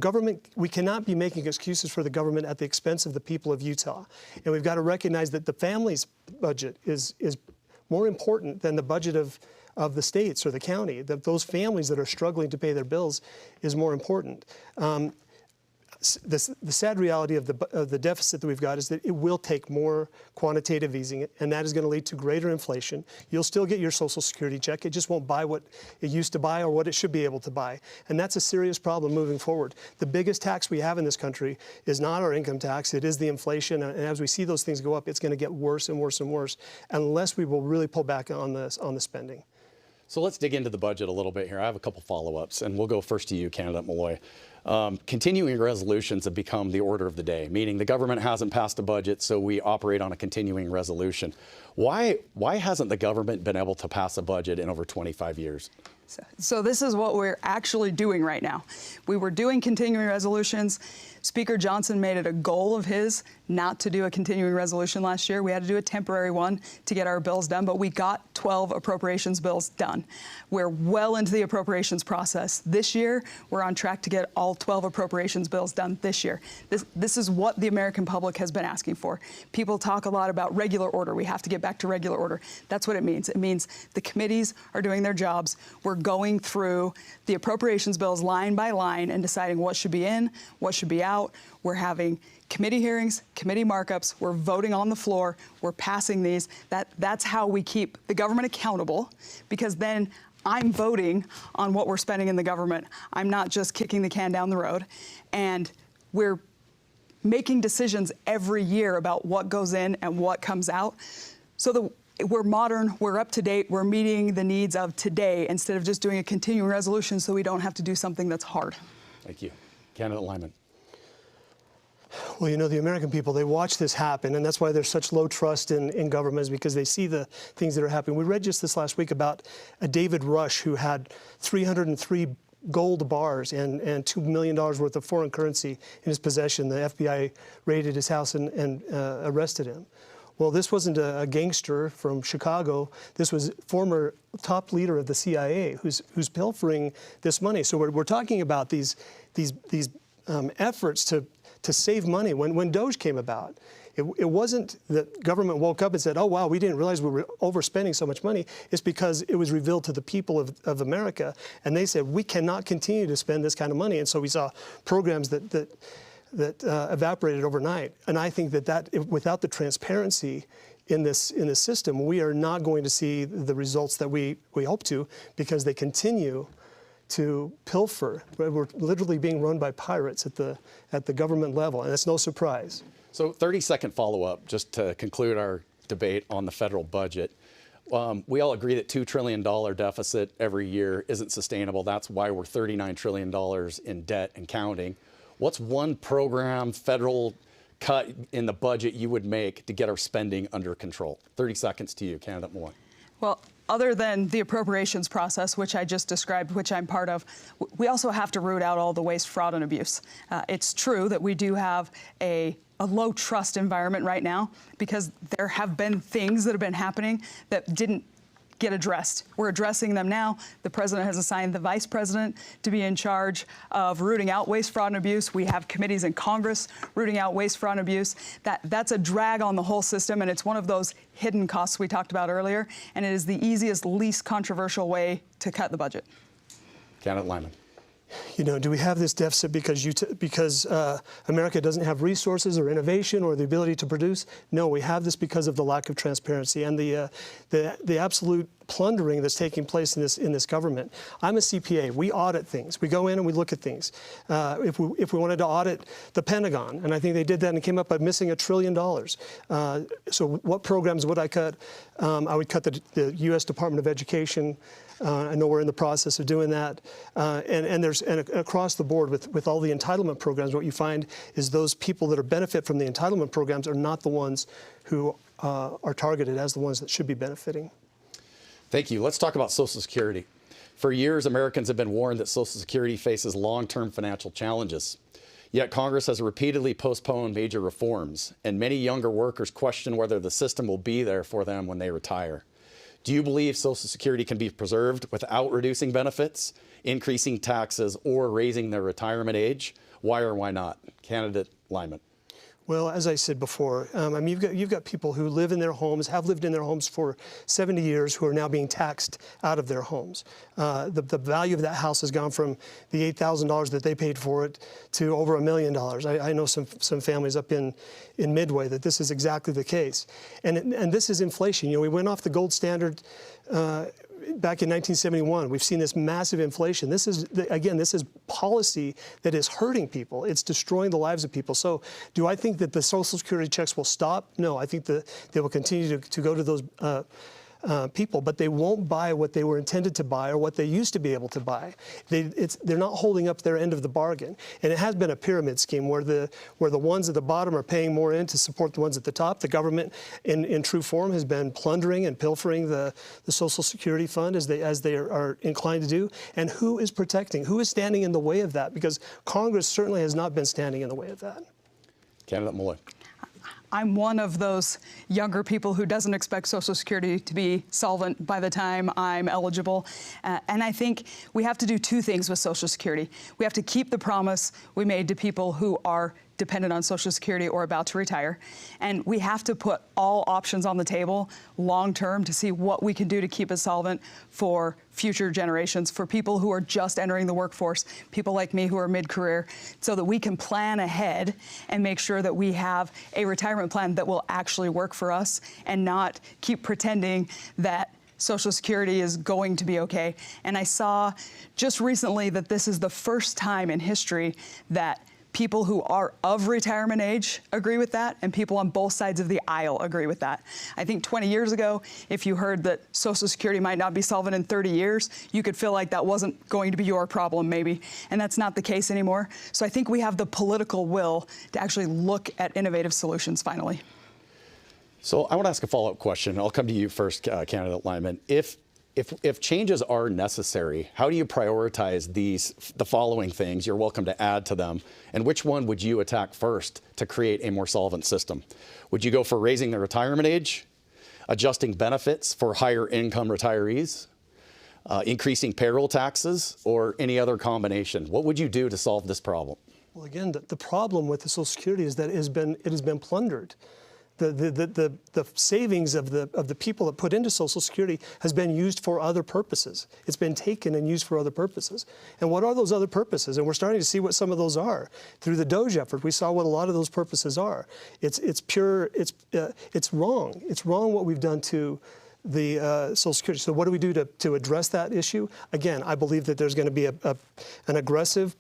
Speaker 4: Government, we cannot be making excuses for the government at the expense of the people of Utah. And we've got to recognize that the family's budget is more important than the budget of the states or the county. That those families that are struggling to pay their bills is more important. The sad reality of the deficit that we've got is that it will take more quantitative easing, and that is going to lead to greater inflation. You'll still get your Social Security check. It just won't buy what it used to buy or what it should be able to buy. And that's a serious problem moving forward. The biggest tax we have in this country is not our income tax. It is the inflation. And as we see those things go up, it's going to get worse and worse and worse unless we will really pull back on the spending.
Speaker 2: So let's dig into the budget a little bit here. I have a couple follow-ups, and we'll go first to you, Candidate Maloy. Continuing resolutions have become the order of the day, meaning the government hasn't passed a budget, so we operate on a continuing resolution. Why hasn't the government been able to pass a budget in over 25 years?
Speaker 3: So this is what we're actually doing right now. We were doing continuing resolutions. Speaker Johnson made it a goal of his not to do a continuing resolution last year. We had to do a temporary one to get our bills done, but we got 12 appropriations bills done. We're well into the appropriations process. This year, we're on track to get all 12 appropriations bills done this year. This is what the American public has been asking for. People talk a lot about regular order. We have to get back to regular order. That's what it means. It means the committees are doing their jobs. We're going through the appropriations bills line by line and deciding what should be in, what should be out. We're having committee hearings, committee markups. We're voting on the floor. We're passing these. That's how we keep the government accountable, because then I'm voting on what we're spending in the government. I'm not just kicking the can down the road. And we're making decisions every year about what goes in and what comes out, so that we're modern, we're up to date, we're meeting the needs of today instead of just doing a continuing resolution so we don't have to do something that's hard.
Speaker 2: Thank you. Candidate Lyman.
Speaker 4: Well, you know, the American people, they watch this happen, and that's why there's such low trust in government, is because they see the things that are happening. We read just this last week about a David Rush who had 303 gold bars and $2 million worth of foreign currency in his possession. The FBI raided his house and arrested him. Well, this wasn't a gangster from Chicago. This was former top leader of the CIA who's pilfering this money. So we're talking about these efforts to save money. When Doge came about, it wasn't that government woke up and said, oh, wow, we didn't realize we were overspending so much money. It's because it was revealed to the people of America, and they said, we cannot continue to spend this kind of money. And so we saw programs that evaporated overnight. And I think that without the transparency in this system, we are not going to see the results that we hope to, because they continue to pilfer. We're literally being run by pirates at the government level, and it's no surprise.
Speaker 2: So 30-second follow-up, just to conclude our debate on the federal budget. We all agree that $2 trillion deficit every year isn't sustainable. That's why we're $39 trillion in debt and counting. What's one program, federal cut in the budget you would make to get our spending under control? 30 seconds to you, Candidate Maloy.
Speaker 3: Well, other than the appropriations process, which I just described, which I'm part of, we also have to root out all the waste, fraud, and abuse. It's true that we do have a low trust environment right now, because there have been things that have been happening that didn't get addressed. We're addressing them now. The president has assigned the vice president to be in charge of rooting out waste, fraud, and abuse. We have committees in Congress rooting out waste, fraud, and abuse. That's a drag on the whole system, and it's one of those hidden costs we talked about earlier, and it is the easiest, least controversial way to cut the budget.
Speaker 2: Candidate Lyman.
Speaker 4: You know, do we have this deficit because America doesn't have resources or innovation or the ability to produce? No, we have this because of the lack of transparency and the absolute plundering that's taking place in this government. I'm a CPA. We audit things. We go in and we look at things. If we wanted to audit the Pentagon, and I think they did that and came up by missing $1 trillion. So what programs would I cut? I would cut the U.S. Department of Education. I know we're in the process of doing that, and across the board with all the entitlement programs, what you find is those people that benefit from the entitlement programs are not the ones who are targeted as the ones that should be benefiting.
Speaker 2: Thank you. Let's talk about Social Security. For years, Americans have been warned that Social Security faces long-term financial challenges. Yet Congress has repeatedly postponed major reforms, and many younger workers question whether the system will be there for them when they retire. Do you believe Social Security can be preserved without reducing benefits, increasing taxes, or raising their retirement age? Why or why not? Candidate Lyman.
Speaker 4: Well, as I said before, I mean, you've got people who live in their homes, have lived in their homes for 70 years, who are now being taxed out of their homes. The value of that house has gone from the $8,000 that they paid for it to over $1 million. I know some families up in Midway that this is exactly the case, and this is inflation. You know, we went off the gold standard back in 1971. We've seen this massive inflation. This is policy that is hurting people. It's destroying the lives of people. So do I think that the Social Security checks will stop? No, I think that they will continue to go to those people, but they won't buy what they were intended to buy or what they used to be able to buy. They're not holding up their end of the bargain. And it has been a pyramid scheme where the ones at the bottom are paying more in to support the ones at the top. The government, in true form, has been plundering and pilfering the Social Security fund as they are inclined to do. And who is protecting? Who is standing in the way of that? Because Congress certainly has not been standing in the way of that.
Speaker 2: Candidate Maloy.
Speaker 3: I'm one of those younger people who doesn't expect Social Security to be solvent by the time I'm eligible. And I think we have to do two things with Social Security. We have to keep the promise we made to people who are dependent on Social Security or about to retire. And we have to put all options on the table long term to see what we can do to keep it solvent for future generations, for people who are just entering the workforce, people like me who are mid-career, so that we can plan ahead and make sure that we have a retirement plan that will actually work for us and not keep pretending that Social Security is going to be okay. And I saw just recently that this is the first time in history that people who are of retirement age agree with that, and people on both sides of the aisle agree with that. I think 20 years ago, if you heard that Social Security might not be solvent in 30 years, you could feel like that wasn't going to be your problem, maybe. And that's not the case anymore. So I think we have the political will to actually look at innovative solutions finally.
Speaker 2: So I want to ask a follow-up question. I'll come to you first, Candidate Lyman. If changes are necessary, how do you prioritize the following things? You're welcome to add to them. And which one would you attack first to create a more solvent system? Would you go for raising the retirement age, adjusting benefits for higher income retirees, increasing payroll taxes, or any other combination? What would you do to solve this problem?
Speaker 4: Well, again, the problem with the Social Security is that it has been plundered. The savings of the people that put into Social Security has been used for other purposes. It's been taken and used for other purposes. And what are those other purposes? And we're starting to see what some of those are. Through the DOGE effort, we saw what a lot of those purposes are. It's wrong. It's wrong what we've done to the Social Security. So what do we do to address that issue? Again, I believe that there's going to be an aggressive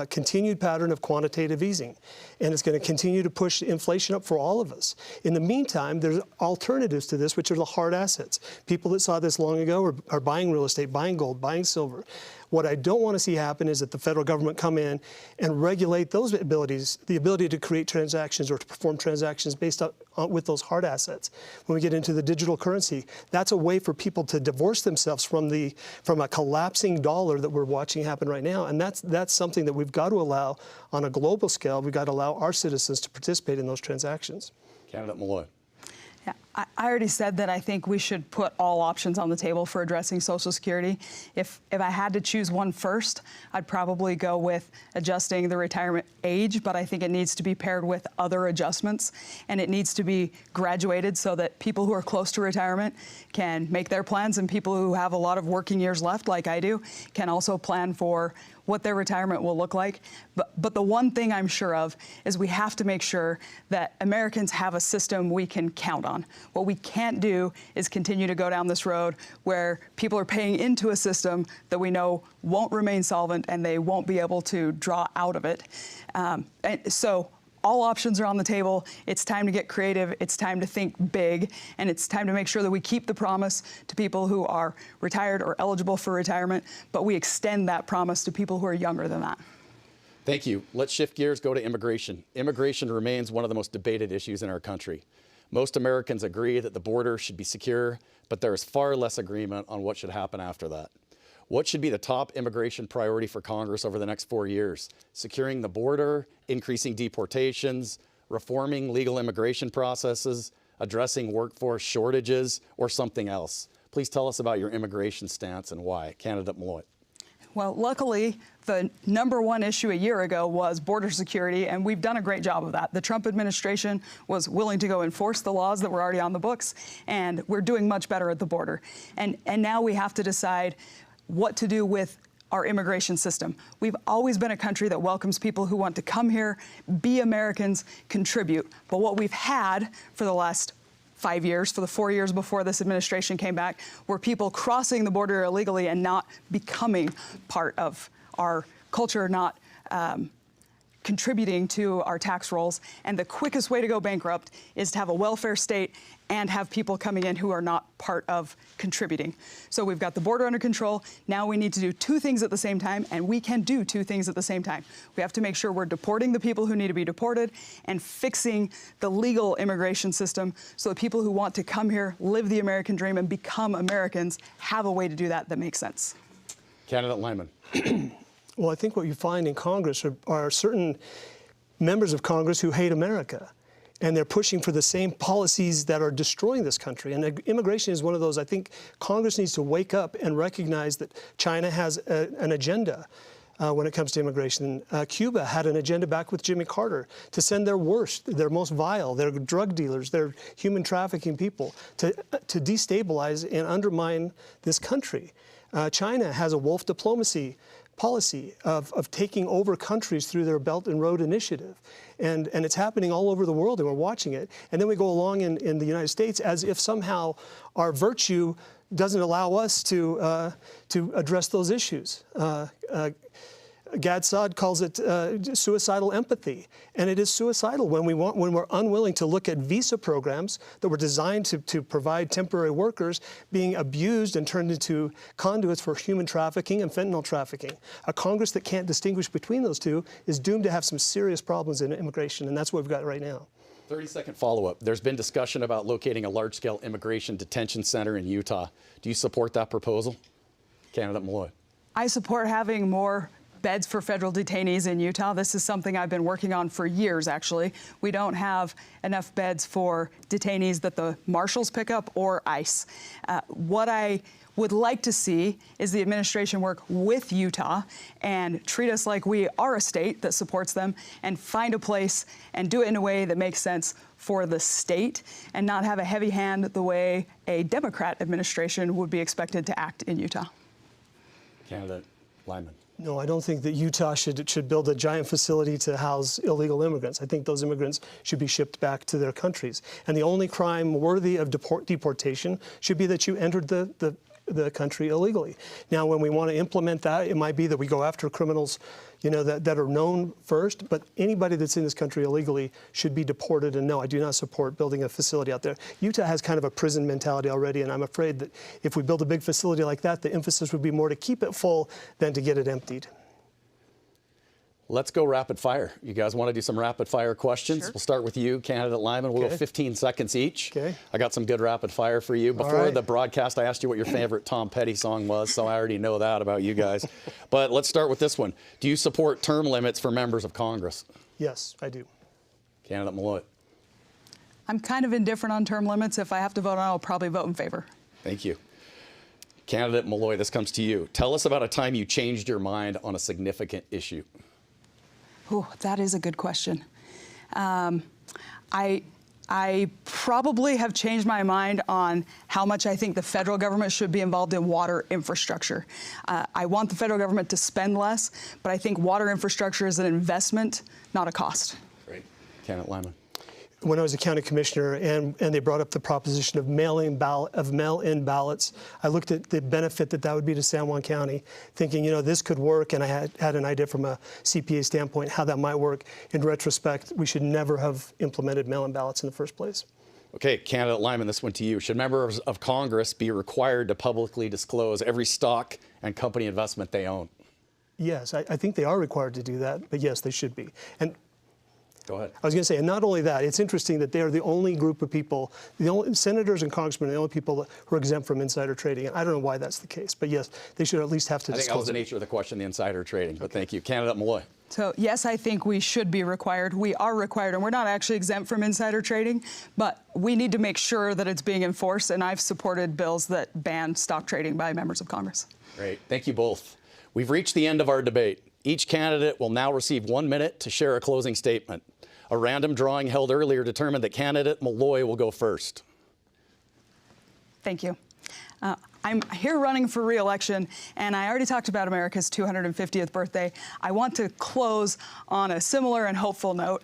Speaker 4: continued pattern of quantitative easing, and it's going to continue to push inflation up for all of us. In the meantime, there's alternatives to this, which are the hard assets. People that saw this long ago are buying real estate, buying gold, buying silver. What I don't want to see happen is that the federal government come in and regulate those abilities, the ability to create transactions or to perform transactions based on with those hard assets. When we get into the digital currency, that's a way for people to divorce themselves from a collapsing dollar that we're watching happen right now. And that's something that we've got to allow on a global scale. We've got to allow our citizens to participate in those transactions.
Speaker 2: Candidate Maloy.
Speaker 3: Yeah, I already said that I think we should put all options on the table for addressing Social Security. If I had to choose one first, I'd probably go with adjusting the retirement age, but I think it needs to be paired with other adjustments, and it needs to be graduated so that people who are close to retirement can make their plans, and people who have a lot of working years left, like I do, can also plan for what their retirement will look like. But the one thing I'm sure of is we have to make sure that Americans have a system we can count on. What we can't do is continue to go down this road where people are paying into a system that we know won't remain solvent and they won't be able to draw out of it. So all options are on the table. It's time to get creative. It's time to think big. And it's time to make sure that we keep the promise to people who are retired or eligible for retirement, but we extend that promise to people who are younger than that.
Speaker 2: Thank you. Let's shift gears, go to immigration. Immigration remains one of the most debated issues in our country. Most Americans agree that the border should be secure, but there is far less agreement on what should happen after that. What should be the top immigration priority for Congress over the next 4 years? Securing the border, increasing deportations, reforming legal immigration processes, addressing workforce shortages, or something else? Please tell us about your immigration stance and why. Candidate Maloy.
Speaker 3: Well, luckily, the #1 issue a year ago was border security, and we've done a great job of that. The Trump administration was willing to go enforce the laws that were already on the books, and we're doing much better at the border. And now we have to decide what to do with our immigration system. We've always been a country that welcomes people who want to come here, be Americans, contribute. But what we've had for the last 5 years, for the 4 years before this administration came back, were people crossing the border illegally and not becoming part of our culture, not contributing to our tax rolls. And the quickest way to go bankrupt is to have a welfare state and have people coming in who are not part of contributing. So we've got the border under control. Now we need to do two things at the same time, and we can do two things at the same time. We have to make sure we're deporting the people who need to be deported and fixing the legal immigration system so that people who want to come here, live the American dream, and become Americans have a way to do that that makes sense.
Speaker 2: Candidate Lyman.
Speaker 4: Well, I think what you find in Congress are certain members of Congress who hate America. And they're pushing for the same policies that are destroying this country. And immigration is one of those. I think Congress needs to wake up and recognize that China has an agenda when it comes to immigration. Cuba had an agenda back with Jimmy Carter to send their worst, their most vile, their drug dealers, their human trafficking people to destabilize and undermine this country. China has a wolf diplomacy policy of taking over countries through their Belt and Road Initiative. And it's happening all over the world, and we're watching it. And then we go along in the United States as if somehow our virtue doesn't allow us to address those issues. Gad Saad calls it suicidal empathy, and it is suicidal when we're unwilling to look at visa programs that were designed to provide temporary workers being abused and turned into conduits for human trafficking and fentanyl trafficking. A Congress that can't distinguish between those two is doomed to have some serious problems in immigration, and that's what we've got right now.
Speaker 2: 30-second follow-up. There's been discussion about locating a large-scale immigration detention center in Utah. Do you support that proposal? Candidate Maloy.
Speaker 3: I support having more beds for federal detainees in Utah. This is something I've been working on for years, actually. We don't have enough beds for detainees that the marshals pick up or ICE. What I would like to see is the administration work with Utah and treat us like we are a state that supports them and find a place and do it in a way that makes sense for the state and not have a heavy hand the way a Democrat administration would be expected to act in Utah.
Speaker 2: Candidate Lyman.
Speaker 4: No, I don't think that Utah should build a giant facility to house illegal immigrants. I think those immigrants should be shipped back to their countries. And the only crime worthy of deportation should be that you entered the country illegally. Now, when we want to implement that, it might be that we go after criminals, that are known first, but anybody that's in this country illegally should be deported. And no, I do not support building a facility out there. Utah has kind of a prison mentality already, and I'm afraid that if we build a big facility like that, the emphasis would be more to keep it full than to get it emptied.
Speaker 2: Let's go rapid fire. You guys want to do some rapid fire questions? Sure. We'll start with you, Candidate Lyman. We'll go 15 seconds each. Okay. I got some good rapid fire for you. Before the broadcast, I asked you what your favorite Tom Petty song was, so I already know that about you guys. But let's start with this one. Do you support term limits for members of Congress?
Speaker 4: Yes, I do.
Speaker 2: Candidate Maloy.
Speaker 3: I'm kind of indifferent on term limits. If I have to vote on it, I'll probably vote in favor.
Speaker 2: Thank you. Candidate Maloy, this comes to you. Tell us about a time you changed your mind on a significant issue.
Speaker 3: Oh, that is a good question. I probably have changed my mind on how much I think the federal government should be involved in water infrastructure. I want the federal government to spend less, but I think water infrastructure is an investment, not a cost.
Speaker 2: Great. Candidate Lyman.
Speaker 4: When I was a county commissioner and they brought up the proposition of mail-in ballots, I looked at the benefit that would be to San Juan County, thinking, this could work, and I had an idea from a CPA standpoint how that might work. In retrospect, we should never have implemented mail-in ballots in the first place.
Speaker 2: Okay, Candidate Lyman, this one to you. Should members of Congress be required to publicly disclose every stock and company investment they own?
Speaker 4: Yes, I think they are required to do that, but yes, they should be. And
Speaker 2: go ahead.
Speaker 4: I was going to say, and not only that, it's interesting that they are the only group of people, the only senators and congressmen are the only people who are exempt from insider trading. And I don't know why that's the case, but yes, they should at least have to disclose.
Speaker 2: I think that was the nature of the question, the insider trading. But thank you. Candidate Maloy.
Speaker 3: So yes, I think we should be required. We are required, and we're not actually exempt from insider trading, but we need to make sure that it's being enforced, and I've supported bills that ban stock trading by members of Congress.
Speaker 2: Great. Thank you both. We've reached the end of our debate. Each candidate will now receive 1 minute to share a closing statement. A random drawing held earlier determined that candidate Maloy will go first.
Speaker 3: Thank you. I'm here running for re-election, and I already talked about America's 250th birthday. I want to close on a similar and hopeful note.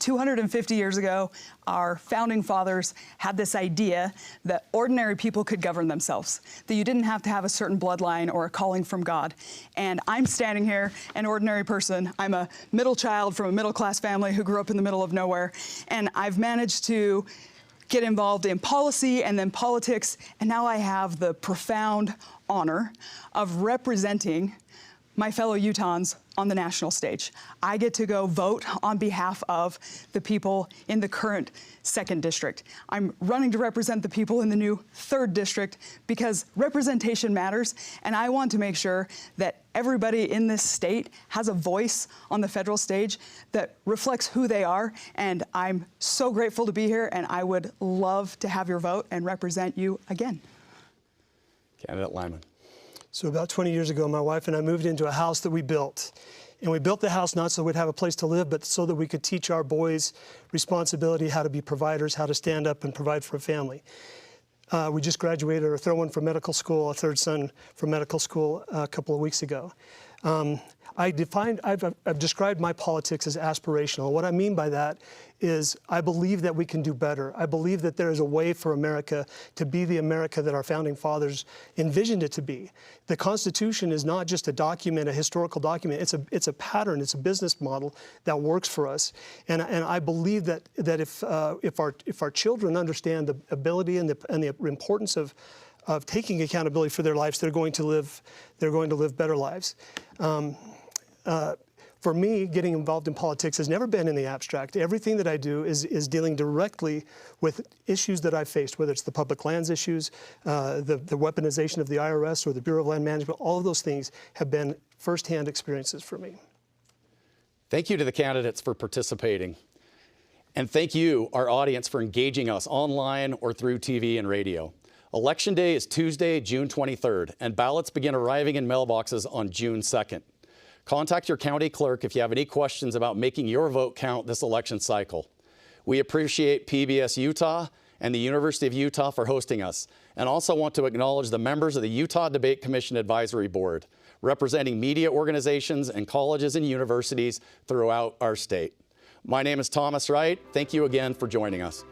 Speaker 3: 250 years ago, our founding fathers had this idea that ordinary people could govern themselves, that you didn't have to have a certain bloodline or a calling from God. And I'm standing here, an ordinary person. I'm a middle child from a middle-class family who grew up in the middle of nowhere, and I've managed to get involved in policy and then politics, and now I have the profound honor of representing my fellow Utahns on the national stage. I get to go vote on behalf of the people in the current 2nd District. I'm running to represent the people in the new 3rd District because representation matters, and I want to make sure that everybody in this state has a voice on the federal stage that reflects who they are, and I'm so grateful to be here, and I would love to have your vote and represent you again.
Speaker 2: Candidate Lyman.
Speaker 4: So about 20 years ago, my wife and I moved into a house that we built. And we built the house not so we'd have a place to live, but so that we could teach our boys responsibility, how to be providers, how to stand up and provide for a family. We just graduated our 3rd one from medical school, our 3rd son from medical school a couple of weeks ago. I've described my politics as aspirational. What I mean by that is I believe that we can do better. I believe that there is a way for America to be the America that our founding fathers envisioned it to be. The Constitution is not just a document, a historical document. It's a pattern. It's a business model that works for us. And I believe that if our children understand the ability and the importance of taking accountability for their lives, they're going to live better lives. For me, getting involved in politics has never been in the abstract. Everything that I do is dealing directly with issues that I've faced, whether it's the public lands issues, the weaponization of the IRS or the Bureau of Land Management. All of those things have been firsthand experiences for me.
Speaker 2: Thank you to the candidates for participating. And thank you, our audience, for engaging us online or through TV and radio. Election Day is Tuesday, June 23rd, and ballots begin arriving in mailboxes on June 2nd. Contact your county clerk if you have any questions about making your vote count this election cycle. We appreciate PBS Utah and the University of Utah for hosting us, and also want to acknowledge the members of the Utah Debate Commission Advisory Board, representing media organizations and colleges and universities throughout our state. My name is Thomas Wright. Thank you again for joining us.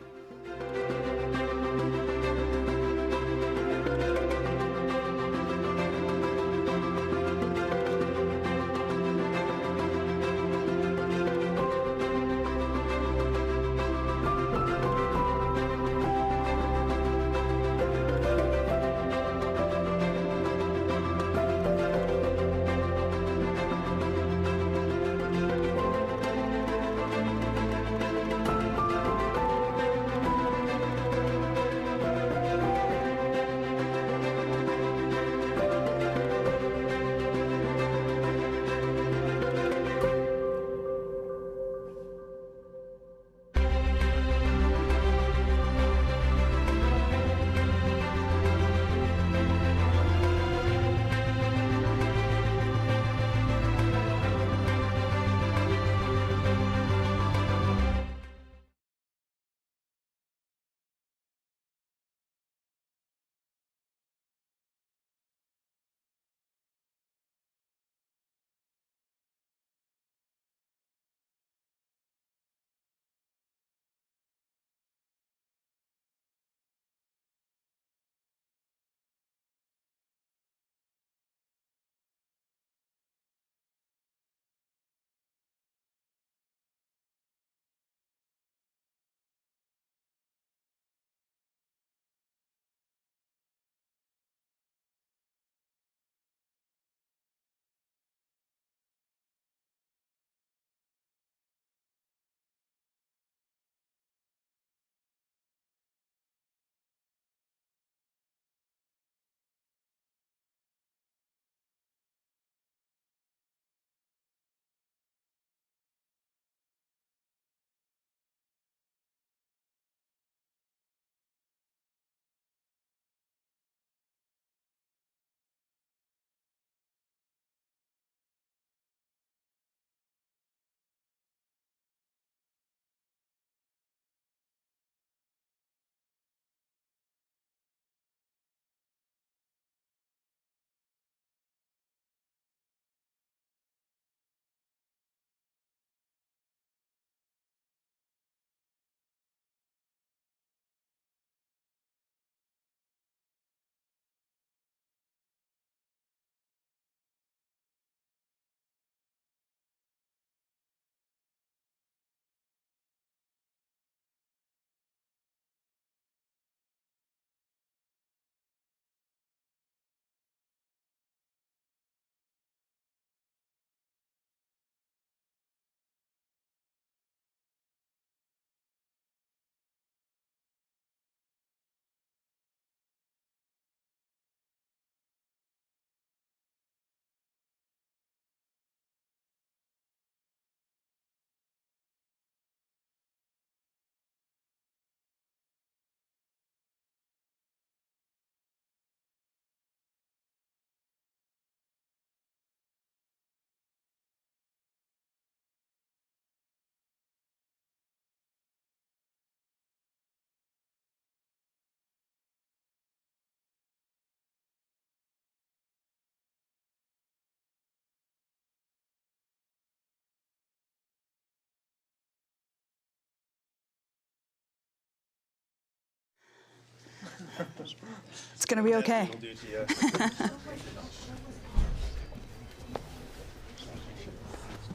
Speaker 3: It's going to be okay.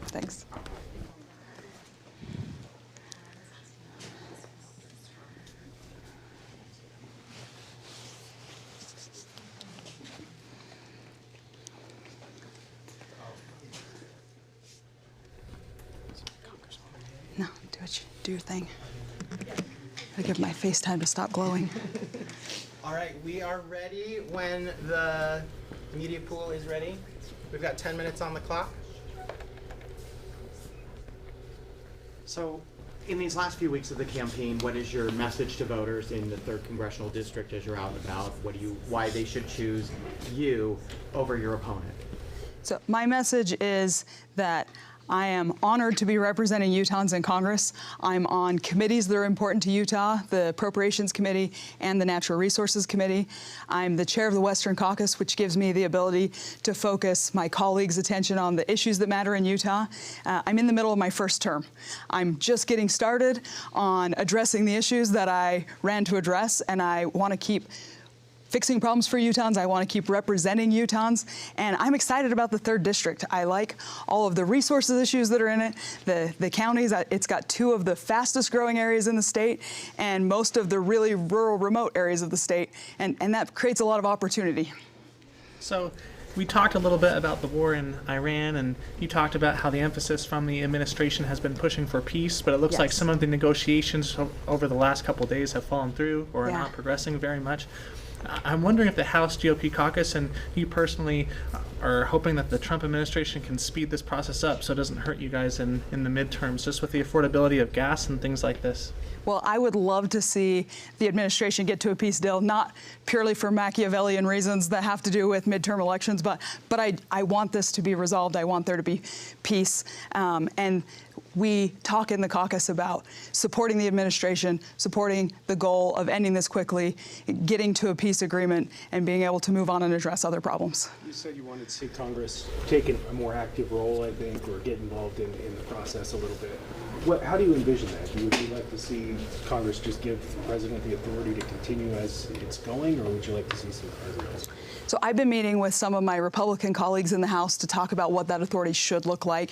Speaker 3: Thanks. No, do your thing. Gotta give my face time to stop glowing.
Speaker 7: All right, we are ready when the media pool is ready. We've got 10 minutes on the clock.
Speaker 8: So, in these last few weeks of the campaign, what is your message to voters in the 3rd Congressional District as you're out and about? Why they should choose you over your opponent?
Speaker 3: So my message is that I am honored to be representing Utahns in Congress. I'm on committees that are important to Utah, the Appropriations Committee and the Natural Resources Committee. I'm the chair of the Western Caucus, which gives me the ability to focus my colleagues' attention on the issues that matter in Utah. I'm in the middle of my first term. I'm just getting started on addressing the issues that I ran to address, and I want to keep fixing problems for Utahns. I want to keep representing Utahns, and I'm excited about the 3rd District. I like all of the resources issues that are in it, the counties. It's got 2 of the fastest growing areas in the state and most of the really rural, remote areas of the state, and that creates a lot of opportunity.
Speaker 7: So we talked a little bit about the war in Iran, and you talked about how the emphasis from the administration has been pushing for peace, but it looks like some of the negotiations over the last couple of days have fallen through or are not progressing very much. I'm wondering if the House GOP caucus and you personally are hoping that the Trump administration can speed this process up so it doesn't hurt you guys in the midterms, just with the affordability of gas and things like this.
Speaker 3: Well, I would love to see the administration get to a peace deal, not purely for Machiavellian reasons that have to do with midterm elections, but I want this to be resolved. I want there to be peace. And we talk in the caucus about supporting the administration, supporting the goal of ending this quickly, getting to a peace agreement, and being able to move on and address other problems.
Speaker 9: You said you wanted to see Congress take a more active role, I think, or get involved in the process a little bit. How do you envision that? Would you like to see Congress just give the president the authority to continue as it's going, or would you like to see some presidents?
Speaker 3: So I've been meeting with some of my Republican colleagues in the House to talk about what that authority should look like.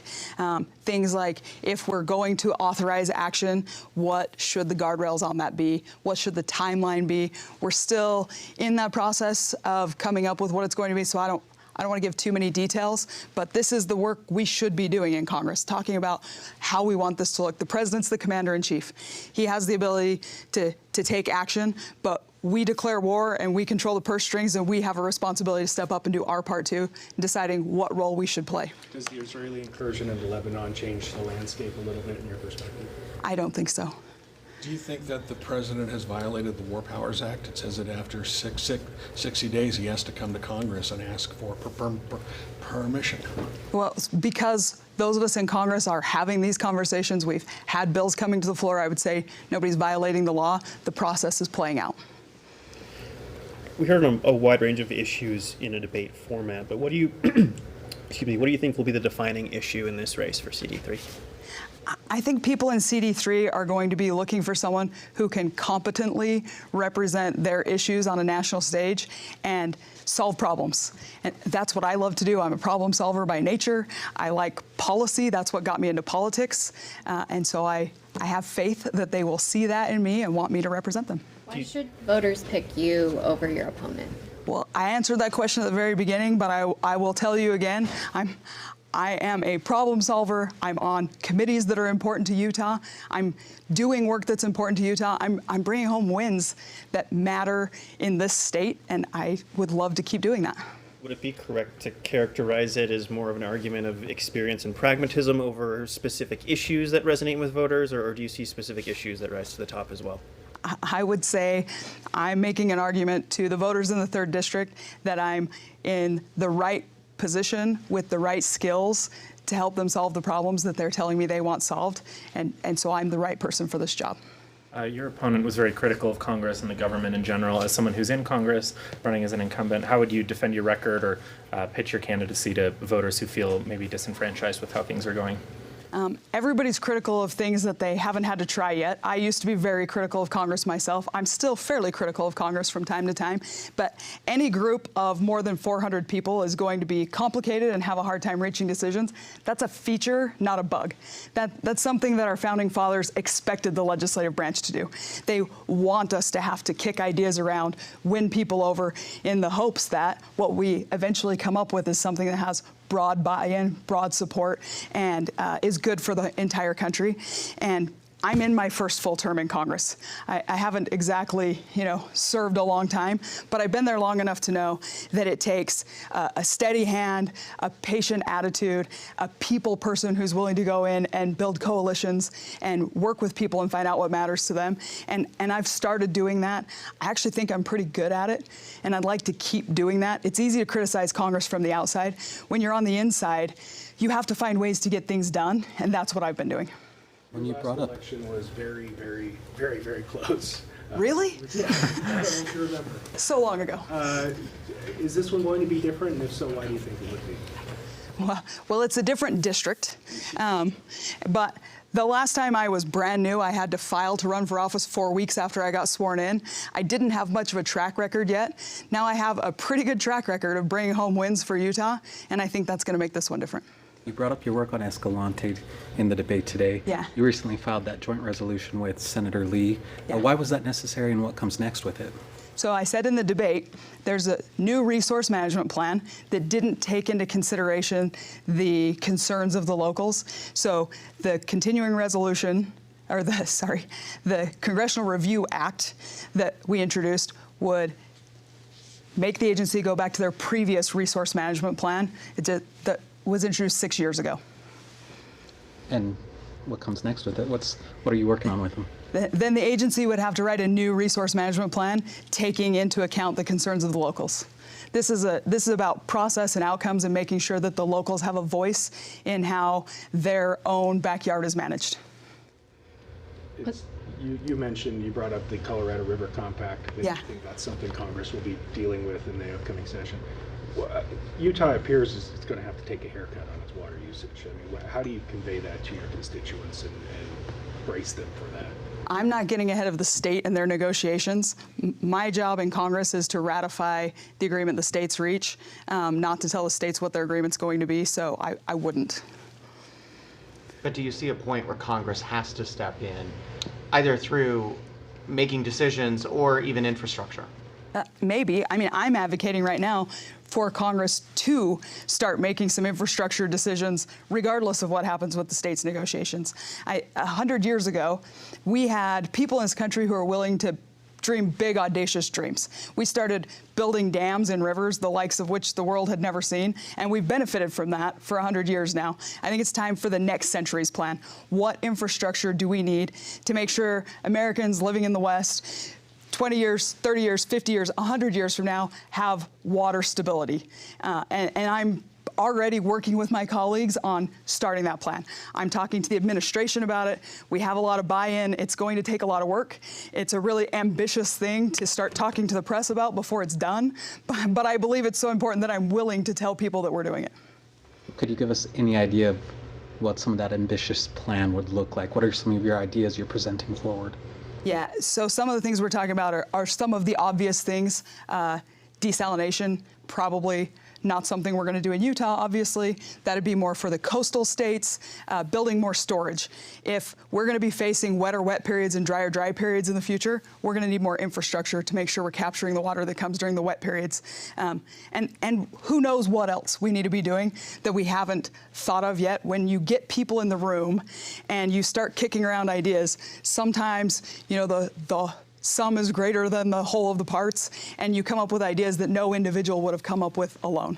Speaker 3: Things like, if we're going to authorize action, what should the guardrails on that be? What should the timeline be? We're still in that process of coming up with what it's going to be, so I don't want to give too many details, but this is the work we should be doing in Congress, talking about how we want this to look. The president's the commander-in-chief. He has the ability to take action, but we declare war and we control the purse strings, and we have a responsibility to step up and do our part too, in deciding what role we should play.
Speaker 9: Does the Israeli incursion into Lebanon change the landscape a little bit in your perspective?
Speaker 3: I don't think so.
Speaker 10: Do you think that the president has violated the War Powers Act? It says that after 60 days he has to come to Congress and ask for permission.
Speaker 3: Well, because those of us in Congress are having these conversations, we've had bills coming to the floor, I would say nobody's violating the law. The process is playing out.
Speaker 11: We heard a wide range of issues in a debate format, but what do you, what do you think will be the defining issue in this race for CD3?
Speaker 3: I think people in CD3 are going to be looking for someone who can competently represent their issues on a national stage and solve problems. And that's what I love to do. I'm a problem solver by nature. I like policy. That's what got me into politics. And so I have faith that they will see that in me and want me to represent them.
Speaker 12: Why should voters pick you over your opponent?
Speaker 3: Well, I answered that question at the very beginning, but I will tell you again, I am a problem solver. I'm on committees that are important to Utah. I'm doing work that's important to Utah. I'm bringing home wins that matter in this state, and I would love to keep doing that.
Speaker 11: Would it be correct to characterize it as more of an argument of experience and pragmatism over specific issues that resonate with voters, or do you see specific issues that rise to the top as well?
Speaker 3: I would say I'm making an argument to the voters in the 3rd District that I'm in the right position with the right skills to help them solve the problems that they're telling me they want solved, and so I'm the right person for this job.
Speaker 13: Your opponent was very critical of Congress and the government in general. As someone who's in Congress, running as an incumbent, how would you defend your record or pitch your candidacy to voters who feel maybe disenfranchised with how things are going?
Speaker 3: Everybody's critical of things that they haven't had to try yet. I used to be very critical of Congress myself. I'm still fairly critical of Congress from time to time, but any group of more than 400 people is going to be complicated and have a hard time reaching decisions. That's a feature, not a bug. That's something that our founding fathers expected the legislative branch to do. They want us to have to kick ideas around, win people over, in the hopes that what we eventually come up with is something that has broad buy-in, broad support, and is good for the entire country. And I'm in my first full term in Congress. I haven't exactly, served a long time, but I've been there long enough to know that it takes a steady hand, a patient attitude, a people person who's willing to go in and build coalitions and work with people and find out what matters to them. And I've started doing that. I actually think I'm pretty good at it, and I'd like to keep doing that. It's easy to criticize Congress from the outside. When you're on the inside, you have to find ways to get things done, and that's what I've been doing.
Speaker 9: When you brought up, the election was very, very, very, very close.
Speaker 3: Really?
Speaker 9: Yeah, I don't know if you remember.
Speaker 3: So long ago.
Speaker 9: Is this one going to be different? And if so, why do you think it would be?
Speaker 3: Well, it's a different district, but the last time I was brand new, I had to file to run for office 4 weeks after I got sworn in. I didn't have much of a track record yet. Now I have a pretty good track record of bringing home wins for Utah, and I think that's going to make this one different.
Speaker 14: You brought up your work on Escalante in the debate today.
Speaker 3: Yeah.
Speaker 14: You recently filed that joint resolution with Senator Lee.
Speaker 3: Yeah.
Speaker 14: Why was that necessary, and what comes next with it?
Speaker 3: So I said in the debate, there's a new resource management plan that didn't take into consideration the concerns of the locals. So the continuing resolution, or the Congressional Review Act that we introduced would make the agency go back to their previous resource management plan. That was introduced 6 years ago.
Speaker 14: And what comes next with it? What are you working on with them?
Speaker 3: Then the agency would have to write a new resource management plan, taking into account the concerns of the locals. This is about process and outcomes and making sure that the locals have a voice in how their own backyard is managed.
Speaker 9: You brought up the Colorado River Compact.
Speaker 3: Yeah.
Speaker 9: I think that's something Congress will be dealing with in the upcoming session. Utah appears as it's going to have to take a haircut on its water usage. I mean, how do you convey that to your constituents and brace them for that?
Speaker 3: I'm not getting ahead of the state and their negotiations. My job in Congress is to ratify the agreement the states reach, not to tell the states what their agreement's going to be, so I wouldn't.
Speaker 8: But do you see a point where Congress has to step in, either through making decisions or even infrastructure?
Speaker 3: Maybe. I mean, I'm advocating right now for Congress to start making some infrastructure decisions regardless of what happens with the state's negotiations. 100 years ago, we had people in this country who are willing to dream big, audacious dreams. We started building dams and rivers, the likes of which the world had never seen, and we've benefited from that for 100 years now. I think it's time for the next century's plan. What infrastructure do we need to make sure Americans living in the West 20 years, 30 years, 50 years, 100 years from now have water stability? And I'm already working with my colleagues on starting that plan. I'm talking to the administration about it. We have a lot of buy-in. It's going to take a lot of work. It's a really ambitious thing to start talking to the press about before it's done. But I believe it's so important that I'm willing to tell people that we're doing it.
Speaker 14: Could you give us any idea of what some of that ambitious plan would look like? What are some of your ideas you're presenting forward?
Speaker 3: Yeah, so some of the things we're talking about are some of the obvious things. Desalination, probably not something we're going to do in Utah, obviously. That'd be more for the coastal states, building more storage. If we're going to be facing wetter wet periods and drier dry periods in the future, we're going to need more infrastructure to make sure we're capturing the water that comes during the wet periods. And who knows what else we need to be doing that we haven't thought of yet. When you get people in the room and you start kicking around ideas, sometimes, the sum is greater than the whole of the parts, and you come up with ideas that no individual would have come up with alone.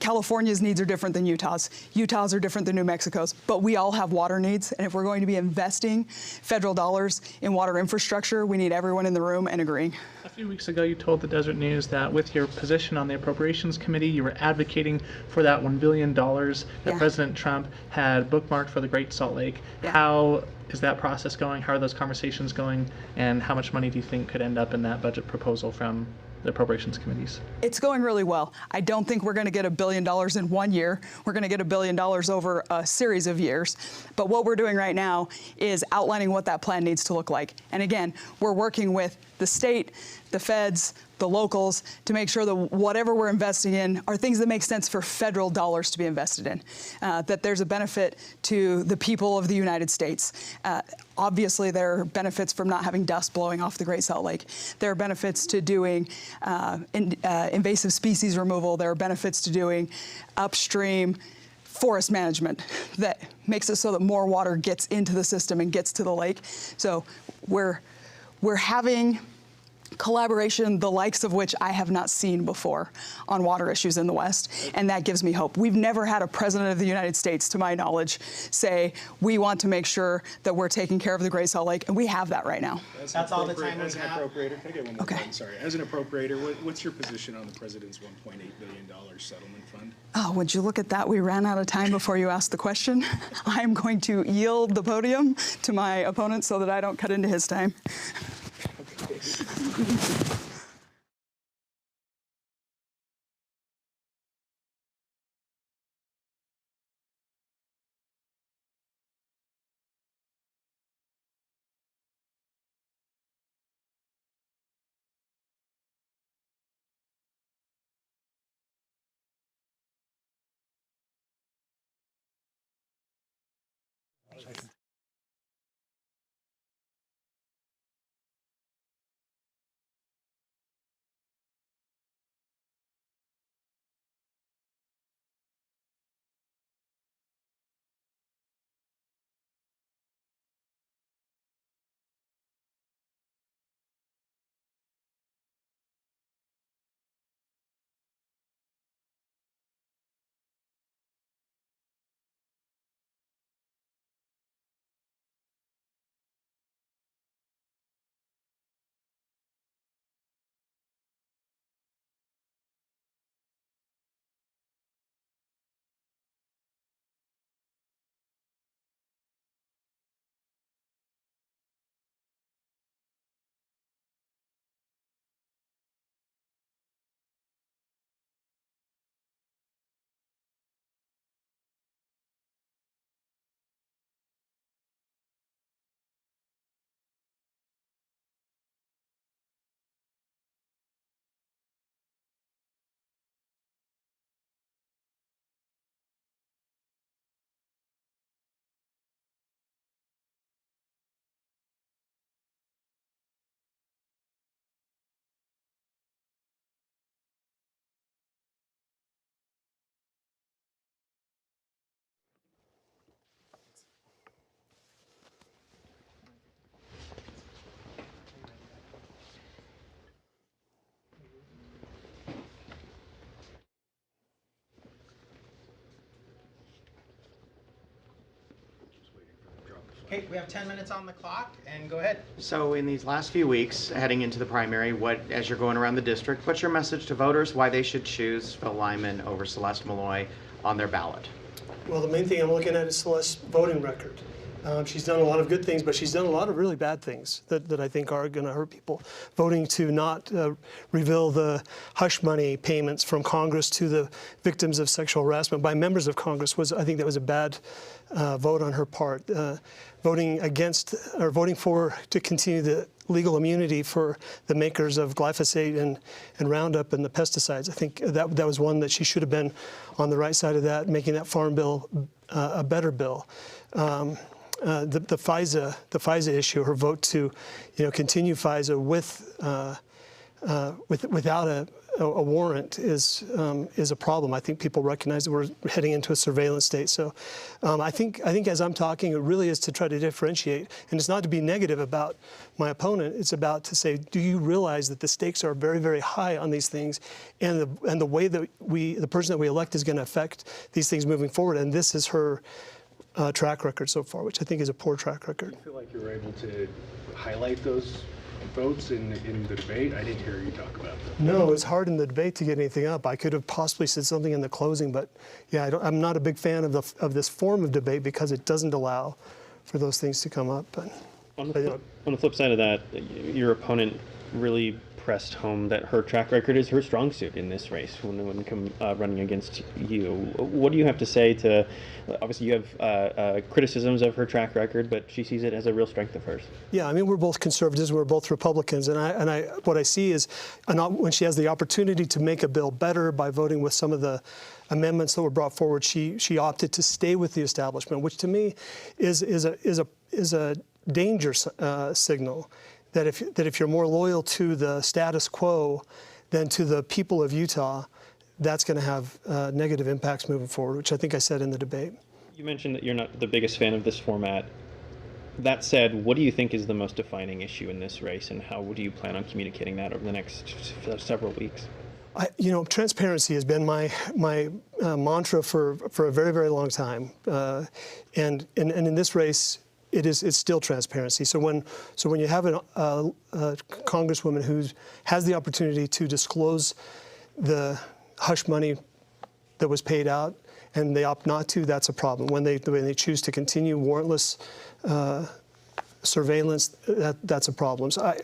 Speaker 3: California's needs are different than Utah's. Utah's are different than New Mexico's, but we all have water needs, and if we're going to be investing federal dollars in water infrastructure, we need everyone in the room and agreeing.
Speaker 7: A few weeks ago, you told the Desert News that with your position on the Appropriations Committee, you were advocating for that $1 billion that President Trump had bookmarked for the Great Salt Lake.
Speaker 3: Yeah.
Speaker 7: How is that process going? How are those conversations going? And how much money do you think could end up in that budget proposal from the appropriations committees?
Speaker 3: It's going really well. I don't think we're going to get $1 billion in 1 year. We're going to get $1 billion over a series of years. But what we're doing right now is outlining what that plan needs to look like. And again, we're working with the state, the feds, the locals to make sure that whatever we're investing in are things that make sense for federal dollars to be invested in, that there's a benefit to the people of the United States. Obviously, there are benefits from not having dust blowing off the Great Salt Lake. There are benefits to doing invasive species removal. There are benefits to doing upstream forest management that makes it so that more water gets into the system and gets to the lake. So we're having collaboration, the likes of which I have not seen before on water issues in the West, and that gives me hope. We've never had a president of the United States, to my knowledge, say, we want to make sure that we're taking care of the Great Salt Lake, and we have that right now.
Speaker 8: That's all the time we
Speaker 9: have. As an appropriator, can I get one more question? Sorry. As an appropriator, what's your position on the president's $1.8 billion settlement fund?
Speaker 3: Oh, would you look at that? We ran out of time before you asked the question. I'm going to yield the podium to my opponent so that I don't cut into his time.
Speaker 15: Okay, we have 10 minutes on the clock, and go ahead.
Speaker 8: So in these last few weeks, heading into the primary, as you're going around the district, what's your message to voters why they should choose Phil Lyman over Celeste Maloy on their ballot?
Speaker 4: Well, the main thing I'm looking at is Celeste's voting record. She's done a lot of good things, but she's done a lot of really bad things that I think are going to hurt people. Voting to not reveal the hush money payments from Congress to the victims of sexual harassment by members of Congress I think that was a bad vote on her part. Voting against or voting for to continue the legal immunity for the makers of glyphosate and Roundup and the pesticides. I think that was one that she should have been on the right side of that, making that farm bill a better bill. The FISA issue, her vote to, continue FISA without a warrant is a problem. I think people recognize that we're heading into a surveillance state. So I think as I'm talking, it really is to try to differentiate, and it's not to be negative about my opponent. It's about to say, do you realize that the stakes are very, very high on these things, and the way that the person that we elect is going to affect these things moving forward, and this is her track record so far, which I think is a poor track record.
Speaker 9: Do you feel like you were able to highlight those votes in the debate? I didn't hear you talk about them.
Speaker 4: No, it's hard in the debate to get anything up. I could have possibly said something in the closing, but yeah, I'm not a big fan of this form of debate because it doesn't allow those things to come up. But
Speaker 11: on the flip side of that, your opponent really pressed home that her track record is her strong suit in this race when running against you. What do you have to say to, obviously you have criticisms of her track record, but she sees it as a real strength of hers.
Speaker 4: Yeah, I mean, we're both conservatives, we're both Republicans, and what I see is when she has the opportunity to make a bill better by voting with some of the amendments that were brought forward, she opted to stay with the establishment, which to me is a danger signal. That if you're more loyal to the status quo than to the people of Utah, that's going to have negative impacts moving forward, which I think I said in the debate.
Speaker 11: You mentioned that you're not the biggest fan of this format. That said, what do you think is the most defining issue in this race, and how do you plan on communicating that over the next several weeks?
Speaker 4: Transparency has been my mantra for a very, very long time, and in this race, it's still transparency. So when you have a congresswoman who has the opportunity to disclose the hush money that was paid out, and they opt not to, that's a problem. When they choose to continue warrantless surveillance, that's a problem. So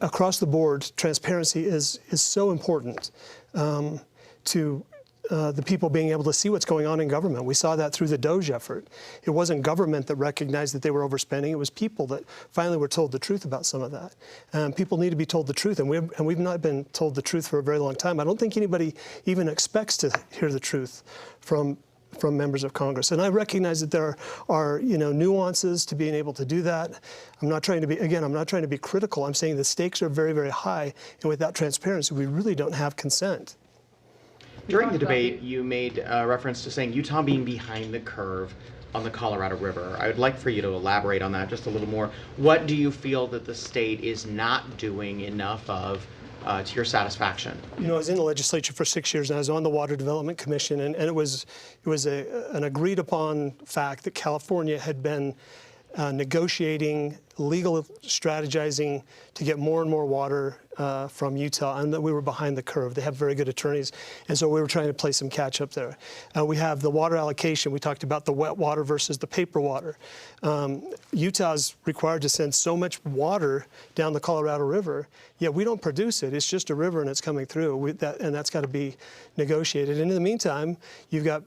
Speaker 4: across the board, transparency is so important to the people being able to see what's going on in government. We saw that through the Doge effort. It wasn't government that recognized that they were overspending. It was people that finally were told the truth about some of that. People need to be told the truth, and we've not been told the truth for a very long time. I don't think anybody even expects to hear the truth from members of Congress. And I recognize that there are nuances to being able to do that. I'm not trying to be critical. I'm saying the stakes are very, very high, and without transparency, we really don't have consent.
Speaker 8: During the debate, you made reference to saying Utah being behind the curve on the Colorado River. I would like for you to elaborate on that just a little more. What do you feel that the state is not doing enough of to your satisfaction? I
Speaker 4: was in the legislature for 6 years, and I was on the Water Development Commission, and it was an agreed upon fact that California had been negotiating, legal strategizing to get more and more water from Utah, and that we were behind the curve. They have very good attorneys, and so we were trying to play some catch up there. We have the water allocation. We talked about the wet water versus the paper water. Utah's required to send so much water down the Colorado River, yet we don't produce it. It's just a river and it's coming through, and that's got to be negotiated. And in the meantime, you've got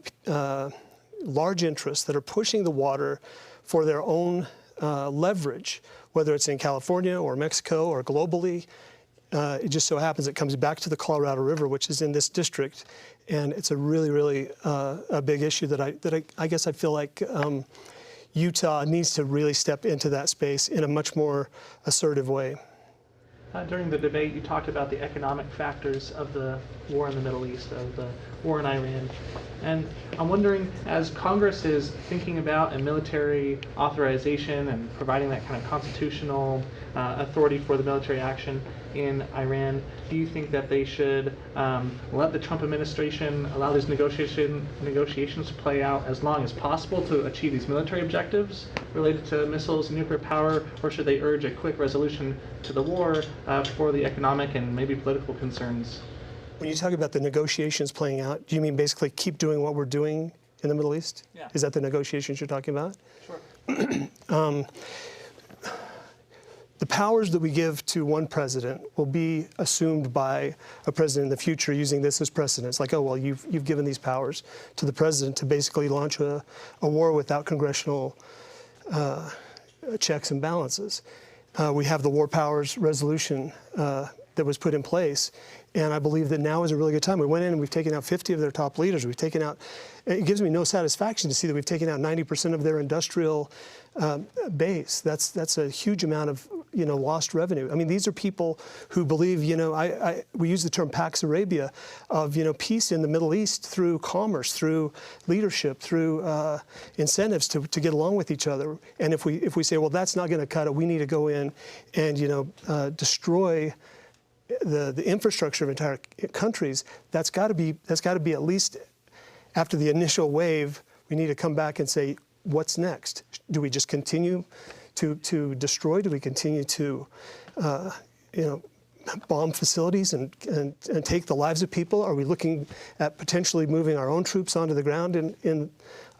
Speaker 4: large interests that are pushing the water for their own leverage, whether it's in California or Mexico or globally. It just so happens it comes back to the Colorado River, which is in this district, and it's a really, really a big issue that I guess I feel like Utah needs to really step into that space in a much more assertive way.
Speaker 7: During the debate, you talked about the economic factors of the war in the Middle East, of the war in Iran. And I'm wondering, as Congress is thinking about a military authorization and providing that kind of constitutional authority for the military action in Iran, do you think that they should let the Trump administration allow these negotiations to play out as long as possible to achieve these military objectives related to missiles and nuclear power, or should they urge a quick resolution to the war for the economic and maybe political concerns?
Speaker 4: When you talk about the negotiations playing out, do you mean basically keep doing what we're doing in the Middle East?
Speaker 7: Yeah.
Speaker 4: Is that the negotiations you're talking about?
Speaker 7: Sure.
Speaker 4: The powers that we give to one president will be assumed by a president in the future using this as precedence. Like, oh, well, you've given these powers to the president to basically launch a war without congressional checks and balances. We have the War Powers Resolution that was put in place, and I believe that now is a really good time. We went in and we've taken out 50 of their top leaders. We've taken out, it gives me no satisfaction to see that we've taken out 90% of their industrial base. That's a huge amount of lost revenue. I mean, these are people who believe, we use the term Pax Arabia, of peace in the Middle East through commerce, through leadership, through incentives to get along with each other. And if we say, well, that's not going to cut it, we need to go in and destroy the infrastructure of entire countries. That's got to be at least after the initial wave. We need to come back and say, what's next? Do we just continue to destroy? Do we continue to, bomb facilities and take the lives of people? Are we looking at potentially moving our own troops onto the ground in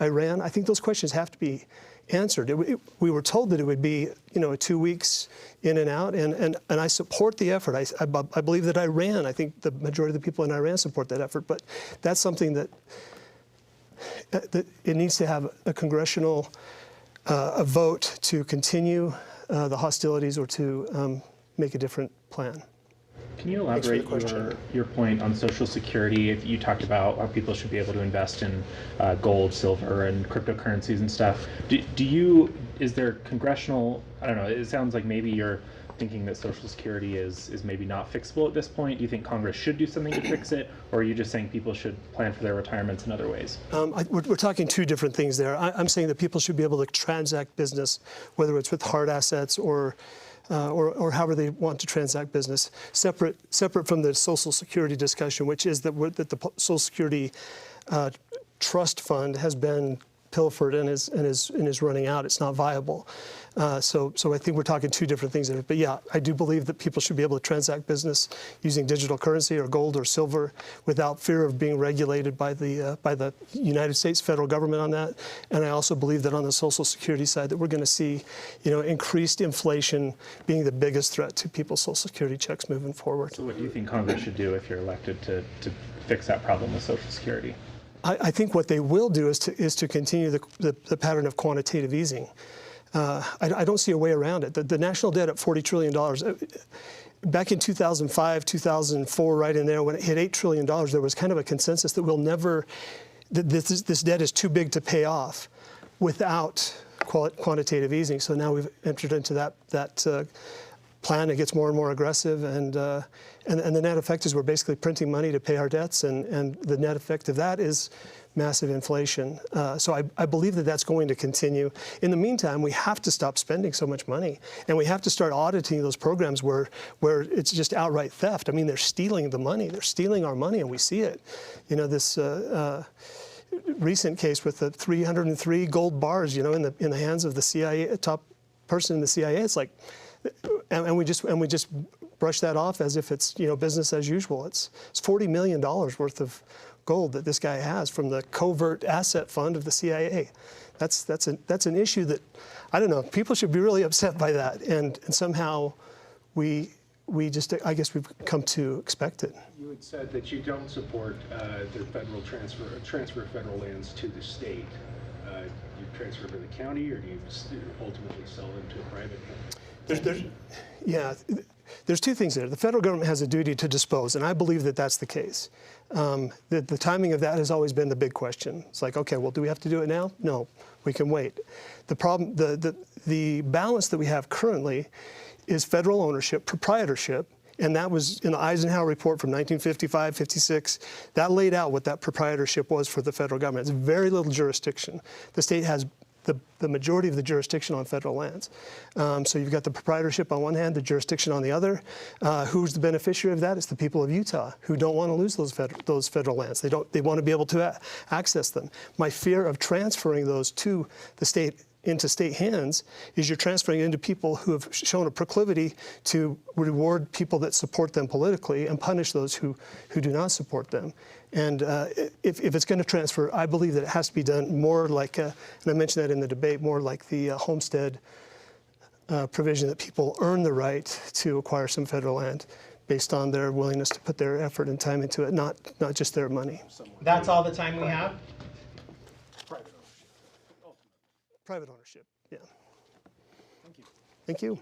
Speaker 4: Iran? I think those questions have to be answered. We were told that it would be, 2 weeks in and out, and I support the effort. I believe that Iran, I think the majority of the people in Iran support that effort, but that's something that it needs to have a congressional a vote to continue the hostilities or to make a different plan.
Speaker 13: Can you elaborate your point on Social Security? If you talked about how people should be able to invest in gold, silver, and cryptocurrencies and stuff. Is there congressional, I don't know, it sounds like maybe you're thinking that Social Security is maybe not fixable at this point. Do you think Congress should do something to fix it? Or are you just saying people should plan for their retirements in other ways?
Speaker 4: We're talking two different things there. I'm saying that people should be able to transact business, whether it's with hard assets or however they want to transact business, separate from the Social Security discussion, which is that the Social Security trust fund has been pilfered and is running out. It's not viable. So I think we're talking two different things there. But yeah, I do believe that people should be able to transact business using digital currency or gold or silver without fear of being regulated by the United States federal government on that. And I also believe that on the Social Security side that we're going to see, increased inflation being the biggest threat to people's Social Security checks moving forward.
Speaker 13: So what do you think Congress should do if you're elected to fix that problem with Social Security?
Speaker 4: I think what they will do is to continue the pattern of quantitative easing. I don't see a way around it. The national debt at $40 trillion, back in 2005, 2004, right in there, when it hit $8 trillion, there was kind of a consensus that this debt is too big to pay off without quantitative easing. So now we've entered into that plan. It gets more and more aggressive, and the net effect is we're basically printing money to pay our debts, and the net effect of that is massive inflation. So I believe that that's going to continue. In the meantime, we have to stop spending so much money, and we have to start auditing those programs where it's just outright theft. I mean, they're stealing the money. They're stealing our money, and we see it. This recent case with the 303 gold bars, in the hands of the CIA, a top person in the CIA. It's like, and we just brush that off as if it's business as usual. It's $40 million worth of gold that this guy has from the covert asset fund of the CIA. That's an issue that, I don't know, people should be really upset by that, and somehow we just, I guess we've come to expect it.
Speaker 9: You had said that you don't support the federal transfer of federal lands to the state. You transfer to the county, or do you ultimately sell them to a private company?
Speaker 4: There's two things there. The federal government has a duty to dispose, and I believe that that's the case. The timing of that has always been the big question. It's like, okay, well, do we have to do it now? No, we can wait. The problem, the balance that we have currently is federal ownership, proprietorship, and that was in the Eisenhower report from 1955, 56. That laid out what that proprietorship was for the federal government. It's very little jurisdiction. The state has the majority of the jurisdiction on federal lands. So you've got the proprietorship on one hand, the jurisdiction on the other. Who's the beneficiary of that? It's the people of Utah who don't want to lose those federal lands. They want to be able to access them. My fear of transferring those to the state into state hands is you're transferring into people who have shown a proclivity to reward people that support them politically and punish those who do not support them. And if it's going to transfer, I believe that it has to be done more like, and I mentioned that in the debate, more like the homestead provision, that people earn the right to acquire some federal land based on their willingness to put their effort and time into it, not just their money.
Speaker 15: That's all the time we have?
Speaker 4: Private ownership, yeah. Thank you. Thank you.